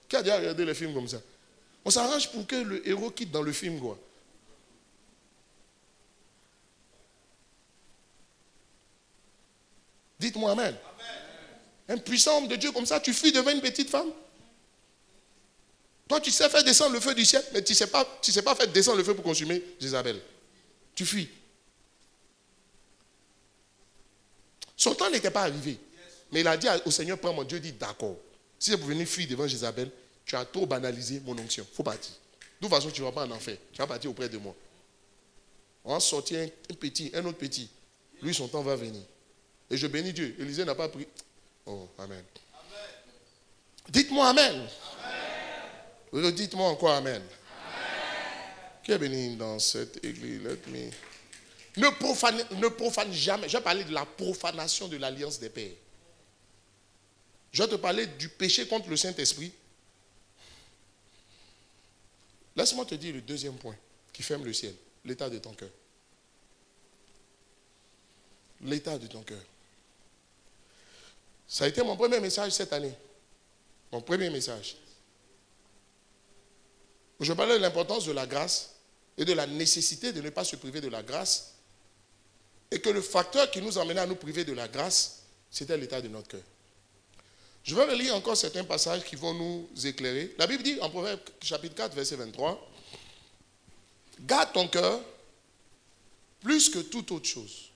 Qui a déjà regardé le film comme ça? On s'arrange pour que le héros quitte dans le film, quoi. Dites-moi Amen. Un puissant homme de Dieu comme ça, tu fuis devant une petite femme? Toi, tu sais faire descendre le feu du ciel, mais tu ne sais pas faire descendre le feu pour consumer Jézabel. Tu fuis. Son temps n'était pas arrivé. Mais il a dit au Seigneur, prends mon Dieu, dit d'accord. Si c'est pour venir fuir devant Jézabel, tu as trop banalisé mon onction. Il faut partir. De toute façon, tu ne vas pas en enfer. Tu vas partir auprès de moi. On va sortir un autre petit. Lui, son temps va venir. Et je bénis Dieu. Élisée n'a pas pris. Oh, Amen. Amen. Dites-moi Amen. Amen. Dites-moi encore Amen. Amen. Qui est béni dans cette église? Ne profane jamais. Je vais parler de la profanation de l'alliance des pères. Je vais te parler du péché contre le Saint-Esprit. Laisse-moi te dire le deuxième point qui ferme le ciel. L'état de ton cœur. L'état de ton cœur. Ça a été mon premier message cette année. Mon premier message. Je parlais de l'importance de la grâce et de la nécessité de ne pas se priver de la grâce. Et que le facteur qui nous emmenait à nous priver de la grâce, c'était l'état de notre cœur. Je vais relire encore certains passages qui vont nous éclairer. La Bible dit en Proverbe chapitre 4, verset 23, « Garde ton cœur plus que toute autre chose,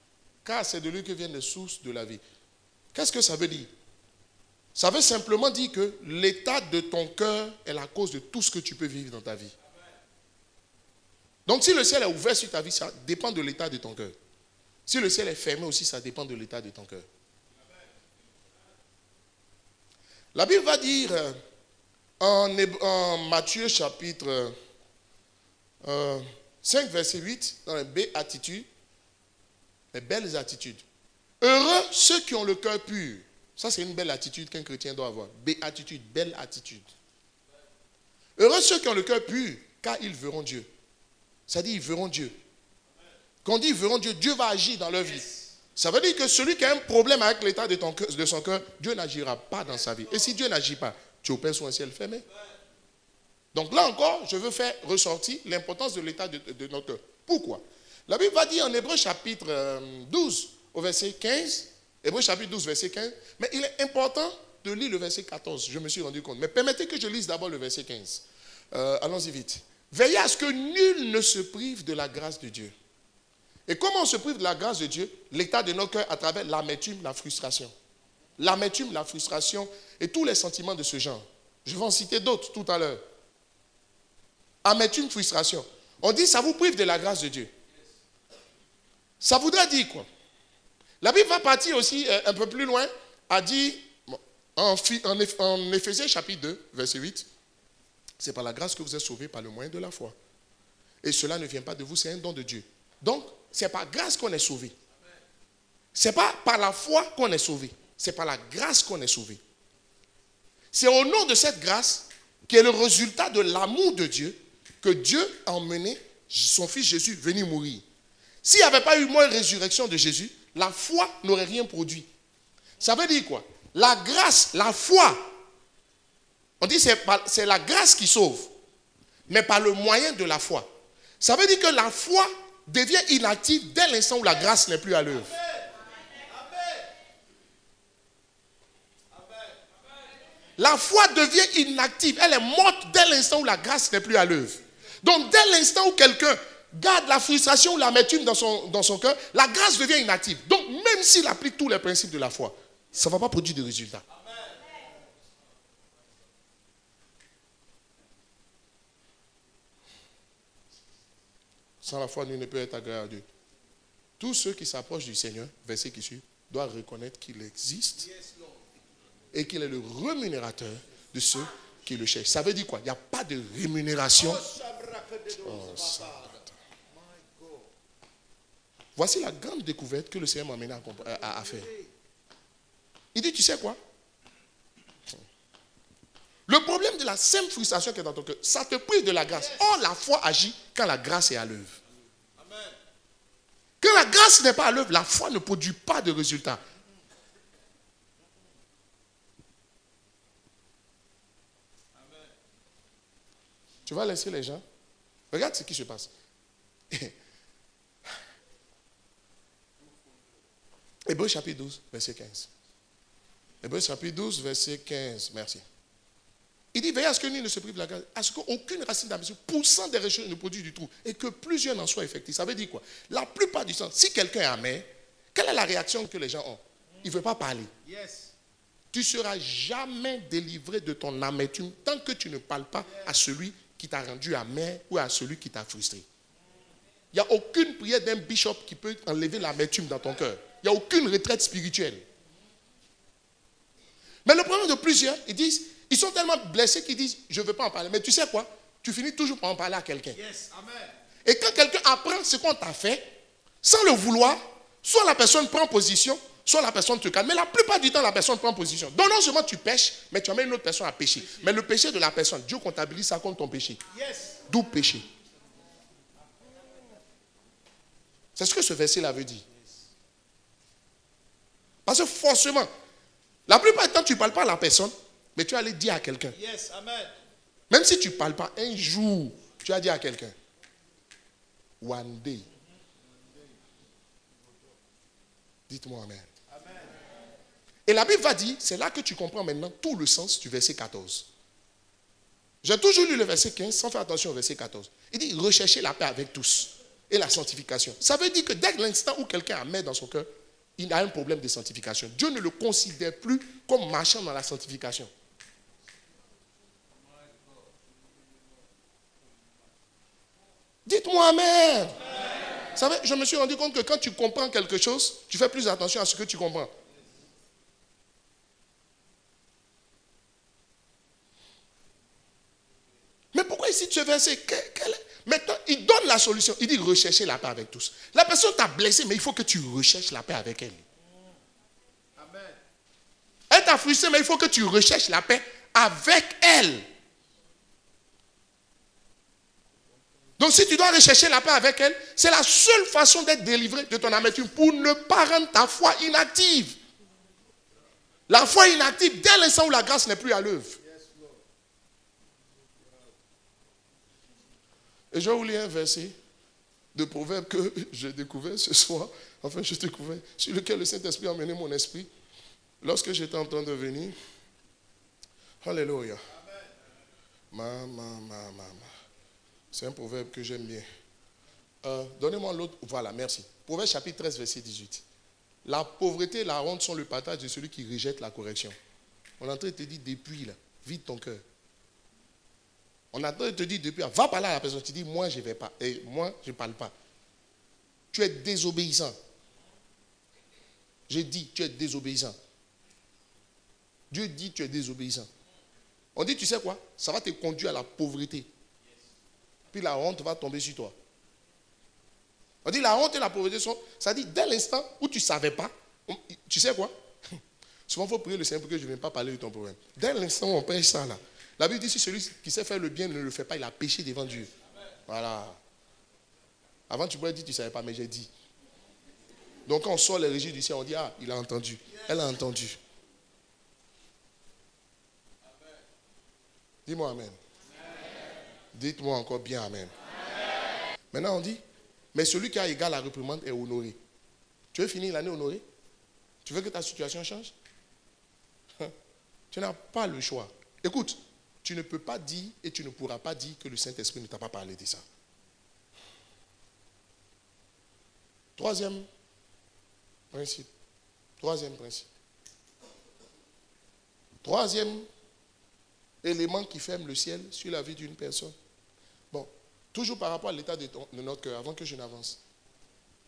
car c'est de lui que viennent les sources de la vie. » Qu'est-ce que ça veut dire? Ça veut simplement dire que l'état de ton cœur est la cause de tout ce que tu peux vivre dans ta vie. Donc si le ciel est ouvert sur ta vie, ça dépend de l'état de ton cœur. Si le ciel est fermé aussi, ça dépend de l'état de ton cœur. La Bible va dire en Matthieu chapitre 5, verset 8, dans les béatitudes, les belles attitudes. Heureux ceux qui ont le cœur pur. Ça, c'est une belle attitude qu'un chrétien doit avoir. Béatitude, belle attitude. Heureux ceux qui ont le cœur pur, car ils verront Dieu. Ça dit, ils verront Dieu. Quand on dit ils verront Dieu, Dieu va agir dans leur vie. Ça veut dire que celui qui a un problème avec l'état de son cœur, Dieu n'agira pas dans sa vie. Et si Dieu n'agit pas, tu opères sur un ciel fermé. Donc là encore, je veux faire ressortir l'importance de l'état de notre cœur. Pourquoi? La Bible va dire en Hébreux chapitre 12, au verset 15, Hébreux chapitre 12, verset 15, mais il est important de lire le verset 14, je me suis rendu compte. Mais permettez que je lise d'abord le verset 15. Allons-y vite. Veillez à ce que nul ne se prive de la grâce de Dieu. Et comment on se prive de la grâce de Dieu? L'état de nos cœurs à travers l'amertume, la frustration. L'amertume, la frustration et tous les sentiments de ce genre. Je vais en citer d'autres tout à l'heure. Amertume, frustration. On dit ça vous prive de la grâce de Dieu. Ça voudrait dire quoi? La Bible va partir aussi un peu plus loin, a dit en Éphésiens chapitre 2, verset 8, c'est par la grâce que vous êtes sauvés par le moyen de la foi. Et cela ne vient pas de vous, c'est un don de Dieu. Donc, c'est par grâce qu'on est sauvé. Ce n'est pas par la foi qu'on est sauvé. C'est par la grâce qu'on est sauvé. C'est au nom de cette grâce qui est le résultat de l'amour de Dieu que Dieu a emmené son fils Jésus venir mourir. S'il n'y avait pas eu moins résurrection de Jésus, la foi n'aurait rien produit. Ça veut dire quoi? La grâce, la foi, on dit c'est la grâce qui sauve, mais par le moyen de la foi. Ça veut dire que la foi devient inactive dès l'instant où la grâce n'est plus à l'œuvre. La foi devient inactive, elle est morte dès l'instant où la grâce n'est plus à l'œuvre. Donc dès l'instant où quelqu'un garde la frustration ou l'amertume dans son cœur, la grâce devient inactive. Donc même s'il applique tous les principes de la foi, ça ne va pas produire de résultats. Sans la foi, nul ne peut être agréable à Dieu. Tous ceux qui s'approchent du Seigneur, verset qui suit, doivent reconnaître qu'il existe et qu'il est le rémunérateur de ceux qui le cherchent. Ça veut dire quoi? Il n'y a pas de rémunération. Voici la grande découverte que le Seigneur m'a amené à faire. Il dit, tu sais quoi? Le problème de la simple frustration qui est dans ton cœur, ça te prive de la grâce. Or, la foi agit quand la grâce est à l'œuvre. Quand la grâce n'est pas à l'œuvre, la foi ne produit pas de résultat. Tu vas laisser les gens. Regarde ce qui se passe. Hébreux chapitre 12, verset 15. Hébreux chapitre 12, verset 15. Merci. Il dit, veillez à ce que nul ne se prive de la grâce, à ce qu'aucune racine d'ambition poussant des recherches ne produise du tout, et que plusieurs en soient effectifs. Ça veut dire quoi? La plupart du temps, si quelqu'un est amer, quelle est la réaction que les gens ont? Il ne veut pas parler. Yes. Tu ne seras jamais délivré de ton amertume tant que tu ne parles pas à celui qui t'a rendu amer ou à celui qui t'a frustré. Il n'y a aucune prière d'un bishop qui peut enlever l'amertume dans ton cœur. Il n'y a aucune retraite spirituelle. Mais le problème de plusieurs, ils sont tellement blessés qu'ils disent, je ne veux pas en parler. Mais tu sais quoi? Tu finis toujours par en parler à quelqu'un. Yes, amen. Et quand quelqu'un apprend ce qu'on t'a fait, sans le vouloir, soit la personne prend position, soit la personne te calme. Mais la plupart du temps, la personne prend position. Donc non seulement tu pêches, mais tu amènes une autre personne à pécher. Mais le péché de la personne, Dieu comptabilise ça comme ton péché. Yes. D'où péché. C'est ce que ce verset-là veut dire. Parce que forcément, la plupart du temps, tu ne parles pas à la personne, mais tu vas aller dire à quelqu'un. Yes, amen. Même si tu ne parles pas, un jour, tu vas dire à quelqu'un. One day. Dites-moi amen. Amen. Et la Bible va dire, c'est là que tu comprends maintenant tout le sens du verset 14. J'ai toujours lu le verset 15 sans faire attention au verset 14. Il dit, recherchez la paix avec tous et la sanctification. Ça veut dire que dès l'instant où quelqu'un a dans son cœur, il a un problème de sanctification. Dieu ne le considère plus comme marchant dans la sanctification. Dites-moi amen. Vous savez, je me suis rendu compte que quand tu comprends quelque chose, tu fais plus attention à ce que tu comprends. Mais pourquoi ici ce verset? Maintenant, il donne la solution. Il dit recherchez la paix avec tous. La personne t'a blessé, mais il faut que tu recherches la paix avec elle. Amen. Elle t'a frustré, mais il faut que tu recherches la paix avec elle. Donc si tu dois rechercher la paix avec elle, c'est la seule façon d'être délivré de ton amertume pour ne pas rendre ta foi inactive. La foi inactive dès l'instant où la grâce n'est plus à l'œuvre. Et je vais vous lire un verset de Proverbe que j'ai découvert ce soir. Enfin, je découvert, sur lequel le Saint-Esprit a emmené mon esprit lorsque j'étais en train de venir. Alléluia. C'est un proverbe que j'aime bien. Donnez-moi l'autre. Voilà, merci. Proverbe chapitre 13, verset 18. La pauvreté et la honte sont le partage de celui qui rejette la correction. On est en train de te dire depuis là, vide ton cœur. On attend de te dire depuis, va parler à la personne. Tu dis, moi, je ne vais pas. Et moi, je ne parle pas. Tu es désobéissant. J'ai dit, tu es désobéissant. Dieu dit, tu es désobéissant. On dit, tu sais quoi? Ça va te conduire à la pauvreté. Puis la honte va tomber sur toi. On dit, la honte et la pauvreté sont... Ça dit, dès l'instant où tu ne savais pas, tu sais quoi? Souvent, il faut prier le Seigneur pour que je ne vienne pas parler de ton problème. Dès l'instant où on prêche ça, là, la Bible dit, si celui qui sait faire le bien ne le fait pas, il a péché devant Dieu. Voilà. Avant, tu pourrais dire, tu ne savais pas, mais j'ai dit. Donc, quand on sort les régies du ciel, on dit, ah, il a entendu. Elle a entendu. Dis-moi amen. Dites-moi encore bien amen. Maintenant, on dit, mais celui qui a égal à la réprimande est honoré. Tu veux finir l'année honorée? Tu veux que ta situation change? Tu n'as pas le choix. Écoute, tu ne peux pas dire et tu ne pourras pas dire que le Saint-Esprit ne t'a pas parlé de ça. Troisième principe. Troisième élément qui ferme le ciel sur la vie d'une personne. Bon, toujours par rapport à l'état de notre cœur, avant que je n'avance.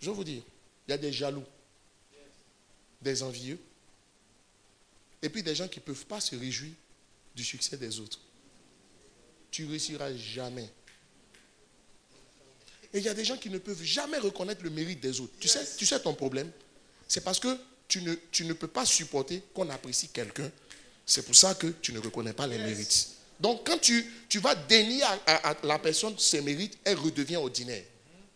Je vais vous dire, il y a des jaloux, des envieux, et puis des gens qui ne peuvent pas se réjouir du succès des autres. Tu ne réussiras jamais. Et il y a des gens qui ne peuvent jamais reconnaître le mérite des autres. Tu sais ton problème? C'est parce que tu ne peux pas supporter qu'on apprécie quelqu'un. C'est pour ça que tu ne reconnais pas les mérites. Donc quand tu vas dénier à la personne ses mérites, elle redevient ordinaire.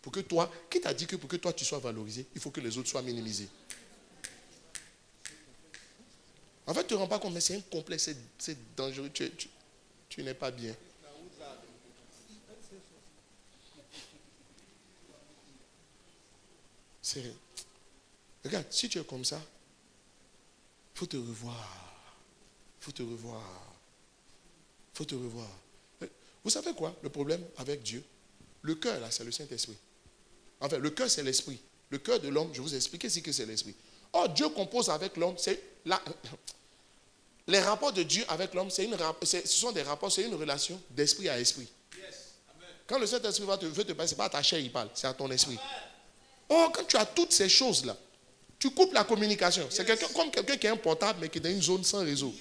Pour que toi, qui t'a dit que pour que toi tu sois valorisé, il faut que les autres soient minimisés? En fait, tu ne te rends pas compte, mais c'est un complexe, c'est dangereux, tu n'es pas bien. Regarde, si tu es comme ça, il faut te revoir. Il faut te revoir. Il faut te revoir. Vous savez quoi, le problème avec Dieu? Le cœur, là, c'est le Saint-Esprit. Enfin, le cœur, c'est l'esprit. Le cœur de l'homme, je vous ai expliqué ce que c'est l'esprit. Or, Dieu compose avec l'homme, les rapports de Dieu avec l'homme, ce sont des rapports, c'est une relation d'esprit à esprit. Quand le Saint-Esprit veut te parler, ce n'est pas à ta chair il parle, c'est à ton esprit. Or, quand tu as toutes ces choses-là, tu coupes la communication. C'est comme quelqu'un qui a un portable, mais qui est dans une zone sans réseau.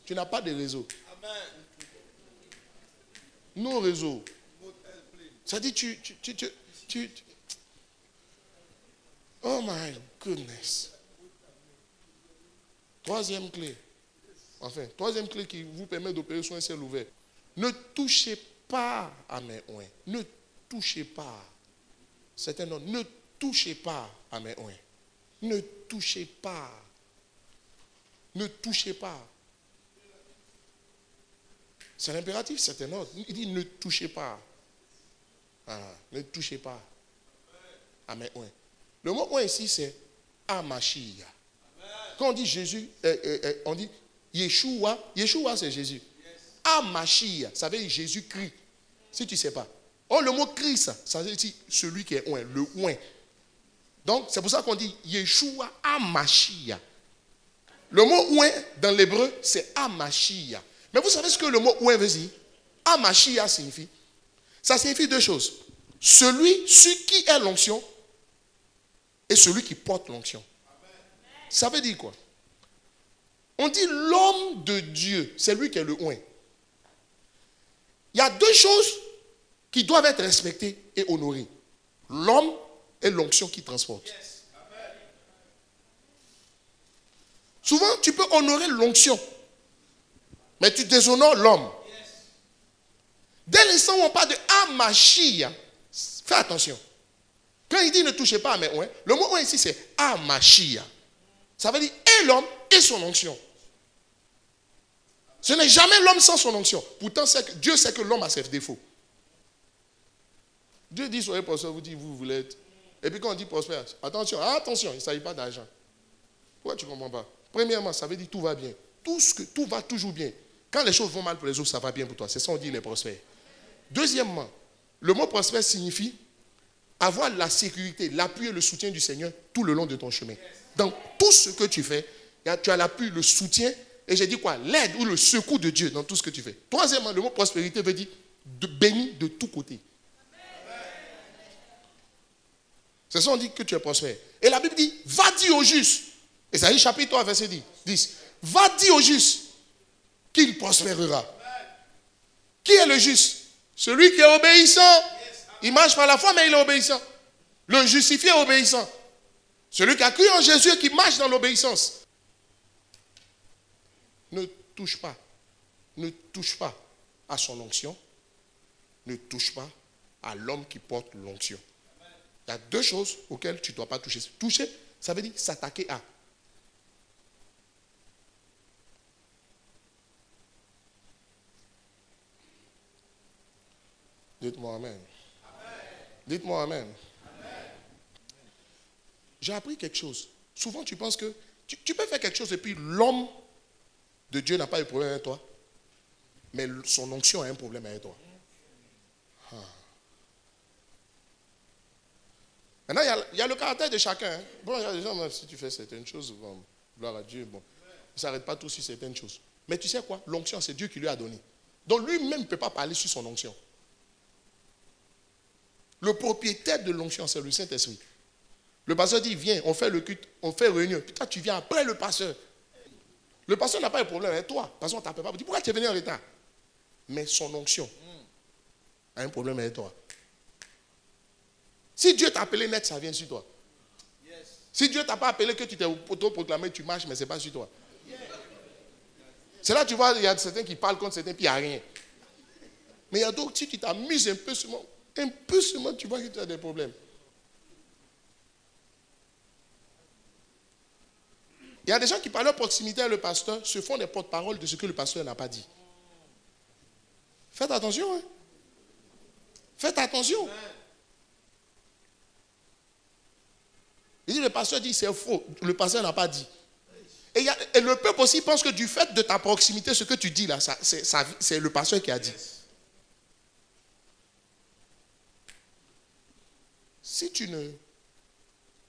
Tu n'as pas de réseau. Non réseau. Ça dit, oh my goodness. Troisième clé. Enfin, troisième clé qui vous permet d'opérer sur un ciel ouvert. Ne touchez pas à mes oins. Ne touchez pas. C'est un nom. Ne touchez pas à mes oins. Ne touchez pas. Ne touchez pas. C'est l'impératif, c'est un ordre. Il dit ne touchez pas. Ne touchez pas à mes oins. Le mot oin ici, c'est Amashia. Quand on dit Jésus, on dit Yeshua. Yeshua, c'est Jésus. Amashia, ça veut dire Jésus-Christ. Si tu ne sais pas. Oh, le mot Christ, ça veut dire celui qui est oin, le oin. Donc, c'est pour ça qu'on dit Yeshua Amashia. Le mot oin, dans l'hébreu, c'est Amashia. Mais vous savez ce que le mot oin veut dire? Amashia signifie. Ça signifie deux choses. Celui sur qui est l'onction et celui qui porte l'onction. Ça veut dire quoi? On dit l'homme de Dieu, c'est lui qui est le oint. Il y a deux choses qui doivent être respectées et honorées. L'homme et l'onction qui transporte. Souvent, tu peux honorer l'onction, mais tu déshonores l'homme. Dès l'instant où on parle de Amashia, fais attention. Quand il dit ne touchez pas à mes oins, le mot oin ici c'est Amashia. Ça veut dire et l'homme et son onction. Ce n'est jamais l'homme sans son onction. Pourtant, Dieu sait que l'homme a ses défauts. Dieu dit soyez prospère, vous dites vous voulez être. Et puis quand on dit prospère, attention, il ne s'agit pas d'argent. Pourquoi tu ne comprends pas? Premièrement, ça veut dire tout va bien. Tout va toujours bien. Quand les choses vont mal pour les autres, ça va bien pour toi. C'est ça qu'on dit, il est prospère. Deuxièmement, le mot prospère signifie avoir la sécurité, l'appui et le soutien du Seigneur tout le long de ton chemin. Dans tout ce que tu fais, tu as l'appui, le soutien, et j'ai dit quoi? L'aide ou le secours de Dieu dans tout ce que tu fais. Troisièmement, le mot prospérité veut dire béni de tous côtés. C'est ça on dit que tu es prospère. Et la Bible dit, va dire au juste. Ésaïe chapitre 3, verset 10. Va dire au juste qu'il prospérera. Qui est le juste? Celui qui est obéissant. Il marche par la foi, mais il est obéissant. Le justifié est obéissant. Celui qui a cru en Jésus et qui marche dans l'obéissance. Ne touche pas. Ne touche pas à son onction. Ne touche pas à l'homme qui porte l'onction. Il y a deux choses auxquelles tu ne dois pas toucher. Toucher, ça veut dire s'attaquer à. Dites-moi Amen. Dites-moi Amen. J'ai appris quelque chose. Souvent, tu penses que tu peux faire quelque chose et puis l'homme de Dieu n'a pas de problème avec toi. Mais son onction a un problème avec toi. Ah. Maintenant, il y a le caractère de chacun. Hein. Bon, il y a des gens, même si tu fais certaines choses, bon, gloire à Dieu, bon, il ne s'arrête pas tout sur certaines choses. Mais tu sais quoi? L'onction, c'est Dieu qui lui a donné. Donc lui-même ne peut pas parler sur son onction. Le propriétaire de l'onction, c'est le Saint-Esprit. Le pasteur dit, viens, on fait le culte, on fait réunion. Puis toi, tu viens après le pasteur. Le pasteur n'a pas de problème avec toi. Le pasteur ne t'appelle pas. Il dit, pourquoi tu es venu en retard? Mais son onction a un problème avec toi. Si Dieu t'a appelé net, ça vient sur toi. Si Dieu ne t'a pas appelé que tu t'es auto-proclamé, tu marches, mais ce n'est pas sur toi. C'est là que tu vois, il y a certains qui parlent contre certains, puis il n'y a rien. Mais il y a d'autres, si tu t'amuses un peu seulement, tu vois que tu as des problèmes. Il y a des gens qui, par leur proximité avec le pasteur, se font des porte-paroles de ce que le pasteur n'a pas dit. Faites attention. Hein? Faites attention. Il dit, le pasteur dit, c'est faux. Le pasteur n'a pas dit. Et le peuple aussi pense que du fait de ta proximité, ce que tu dis là, c'est le pasteur qui a dit. Si tu ne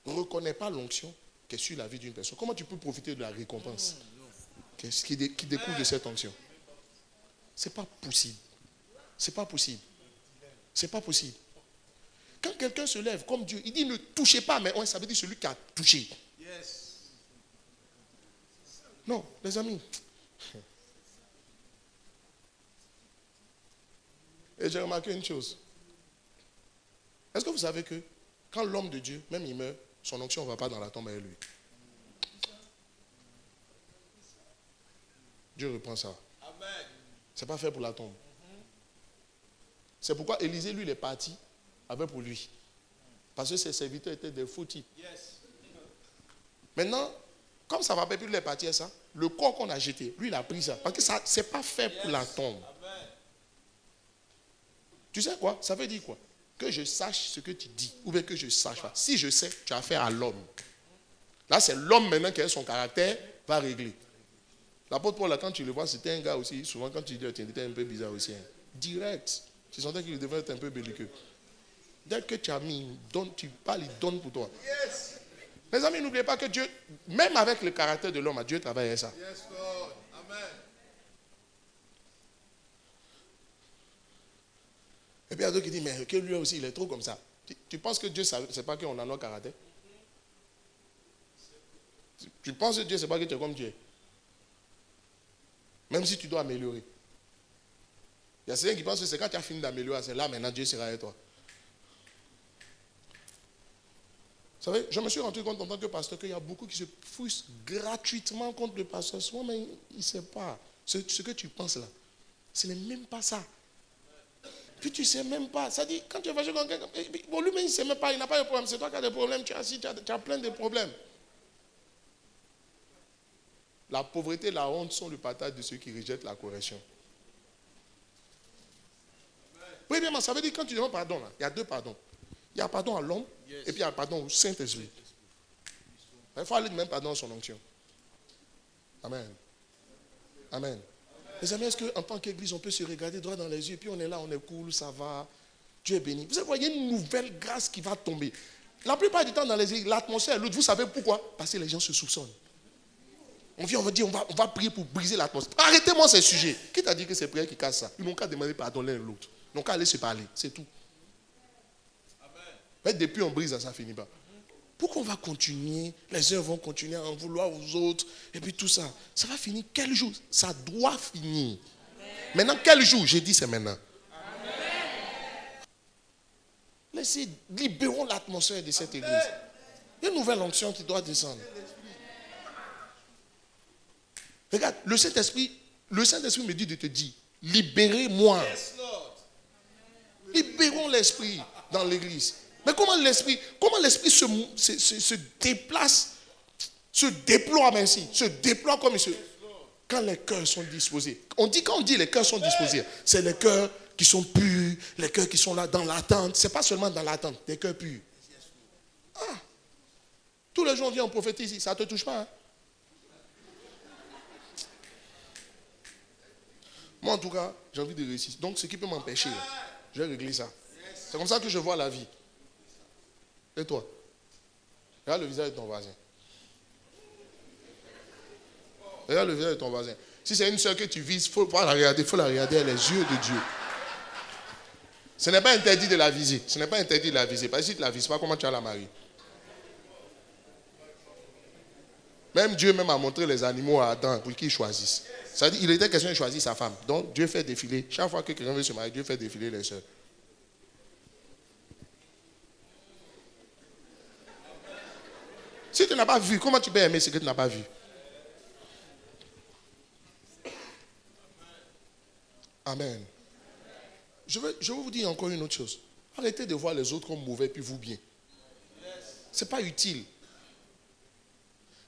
reconnais pas l'onction qui est sur la vie d'une personne, comment tu peux profiter de la récompense qui découle de cette onction? Ce n'est pas possible. Ce n'est pas possible. Ce n'est pas possible. Quand quelqu'un se lève comme Dieu, il dit ne touchez pas, mais ça veut dire celui qui a touché. Non, les amis. Et j'ai remarqué une chose. Est-ce que vous savez que quand l'homme de Dieu, même il meurt, son onction ne va pas dans la tombe avec lui? Dieu reprend ça. Ce n'est pas fait pour la tombe. C'est pourquoi Élisée, lui, il est parti avec pour lui. Parce que ses serviteurs étaient des faux types. Maintenant, comme ça ne va pas plus les partir ça, le corps qu'on a jeté, lui, il a pris ça. Parce que ça, ce n'est pas fait pour la tombe. Tu sais quoi? Ça veut dire quoi? Que je sache ce que tu dis, ou bien que je sache pas. Si je sais, tu as affaire à l'homme. Là, c'est l'homme maintenant qui a son caractère, va régler. L'apôtre Paul, quand tu le vois, c'était un gars aussi, souvent quand tu dis, tu étais un peu bizarre aussi. Hein. Direct. Tu sentais qu'il devait être un peu belliqueux. Dès que tu as mis, tu parles, il donne pour toi. Mes amis, n'oubliez pas que Dieu, même avec le caractère de l'homme, Dieu travaille avec ça. Et puis il y a d'autres qui disent, mais que lui aussi, il est trop comme ça. Tu penses que Dieu ne sait pas qu'on a notre caractère? Tu penses que Dieu ne sait pas que tu es comme Dieu? Même si tu dois améliorer. Il y a certains qui pensent que c'est quand tu as fini d'améliorer, c'est là maintenant Dieu sera avec toi. Vous savez, je me suis rendu compte en tant que pasteur qu'il y a beaucoup qui se frustrent gratuitement contre le pasteur. Souvent, mais il ne sait pas. Ce que tu penses là, ce n'est même pas ça. Puis tu ne sais même pas. Ça dit, quand tu vas chez quelqu'un, bon, lui-même, il ne sait même pas, il n'a pas de problème. C'est toi qui as des problèmes, tu as plein de problèmes. La pauvreté et la honte sont le partage de ceux qui rejettent la correction. Oui, bien, ça veut dire que quand tu demandes pardon, là, il y a deux pardons. Il y a pardon à l'homme, et puis il y a pardon au Saint-Esprit. Il faut aller de même pardon à son onction. Amen. Amen. Les amis, est-ce qu'en tant qu'église, on peut se regarder droit dans les yeux, et puis on est là, on est cool, ça va, Dieu est béni. Vous savez, il y a une nouvelle grâce qui va tomber. La plupart du temps, dans les églises, l'atmosphère est l'autre. Vous savez pourquoi? Parce que les gens se soupçonnent. On vient, on va dire, on va prier pour briser l'atmosphère. Arrêtez-moi ces sujets. Qui t'a dit que c'est prière qui casse ça? Ils n'ont qu'à demander pardon l'un et l'autre. Donc, allez se parler, c'est tout. Mais depuis, on brise, ça ne finit pas. Pourquoi on va continuer? Les uns vont continuer à en vouloir aux autres. Et puis tout ça. Ça va finir quel jour? Ça doit finir. Amen. Maintenant, quel jour? J'ai dit c'est maintenant. Amen. Laissez, libérons l'atmosphère de cette église. Il y a une nouvelle onction qui doit descendre. Regarde, le Saint-Esprit me dit de te dire, libérez-moi. Libérons l'esprit dans l'église. Mais comment l'esprit se déplace, se déploie, merci, se déploie comme il quand les cœurs sont disposés. Quand on dit les cœurs sont disposés, c'est les cœurs qui sont purs, les cœurs qui sont là dans l'attente. Ce n'est pas seulement dans l'attente, des cœurs purs. Ah. Tous les jours on dit on prophétise ici, ça ne te touche pas. Hein? Moi en tout cas, j'ai envie de réussir. Donc ce qui peut m'empêcher, je vais régler ça. C'est comme ça que je vois la vie. Et toi? Regarde le visage de ton voisin. Regarde le visage de ton voisin. Si c'est une soeur que tu vises, il faut la regarder, à les yeux de Dieu. Ce n'est pas interdit de la viser. Ce n'est pas interdit de la viser. Parce que si tu ne la vises pas, comment tu vas la marier? Même Dieu même a montré les animaux à Adam pour qu'ils choisissent. Ça dit, il était question de choisir sa femme. Donc Dieu fait défiler. Chaque fois que quelqu'un veut se marier, Dieu fait défiler les soeurs. Si tu n'as pas vu, comment tu peux aimer ce que tu n'as pas vu? Amen. Je veux vous dire encore une autre chose. Arrêtez de voir les autres comme mauvais puis vous bien. Ce n'est pas utile.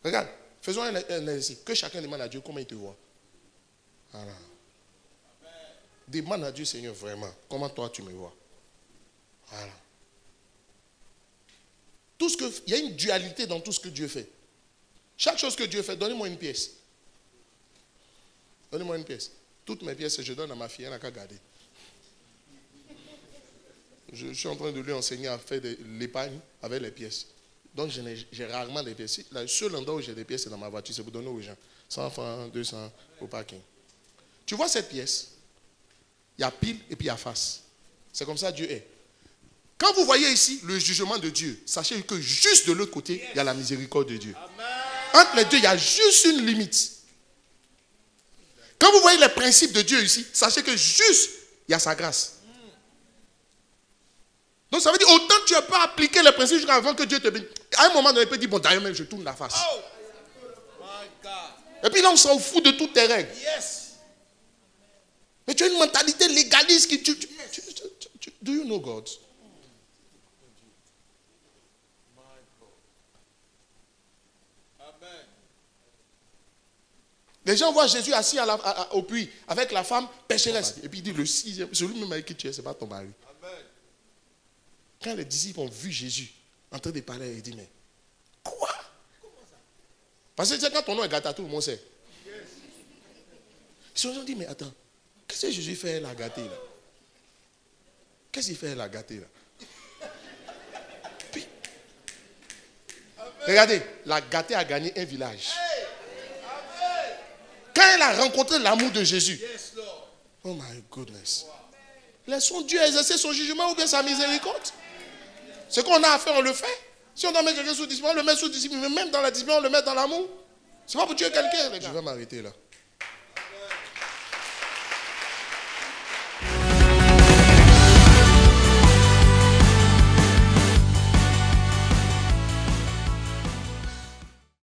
Regarde, faisons un exercice. Que chacun demande à Dieu comment il te voit. Voilà. Demande à Dieu, Seigneur, vraiment, comment toi tu me vois. Voilà. Il y a une dualité dans tout ce que Dieu fait. Chaque chose que Dieu fait, donnez-moi une pièce. Donnez-moi une pièce. Toutes mes pièces, je donne à ma fille, elle n'a qu'à garder. Je suis en train de lui enseigner à faire de l'épargne avec les pièces. Donc j'ai rarement des pièces. Le seul endroit où j'ai des pièces, c'est dans ma voiture, c'est pour donner aux gens. 100 francs, 200 au parking. Tu vois cette pièce? Il y a pile et puis il y a face. C'est comme ça Dieu est. Quand vous voyez ici le jugement de Dieu, sachez que juste de l'autre côté, il y a la miséricorde de Dieu. Entre les deux, il y a juste une limite. Quand vous voyez les principes de Dieu ici, sachez que juste, il y a sa grâce. Donc ça veut dire, autant tu peux appliquer les principes jusqu'à avant que Dieu te bénisse. À un moment donné, il peut dire, bon, d'ailleurs même, je tourne la face. Et puis là, on s'en fout de toutes tes règles. Mais tu as une mentalité légaliste qui... Do you know God? Les gens voient Jésus assis au puits avec la femme pécheresse. Et puis il dit, le sixième, celui même avec qui tu es, ce n'est pas ton mari. Amen. Quand les disciples ont vu Jésus en train de parler, ils disent, mais quoi? Parce que quand ton nom est gâté, tout le monde sait. Ils se sont dit, mais attends, qu'est-ce que Jésus fait la gâtée là? Qu'est-ce qu'il fait la gâtée là? Puis, regardez, la gâtée a gagné un village. Quand elle a rencontré l'amour de Jésus, oh my goodness, laissons Dieu exercer son jugement ou bien sa miséricorde. Ce qu'on a à faire, on le fait. Si on doit mettre quelqu'un sous discipline, on le met sous discipline. Mais même dans la discipline, on le met dans l'amour. C'est pas pour tuer quelqu'un. Je vais m'arrêter là.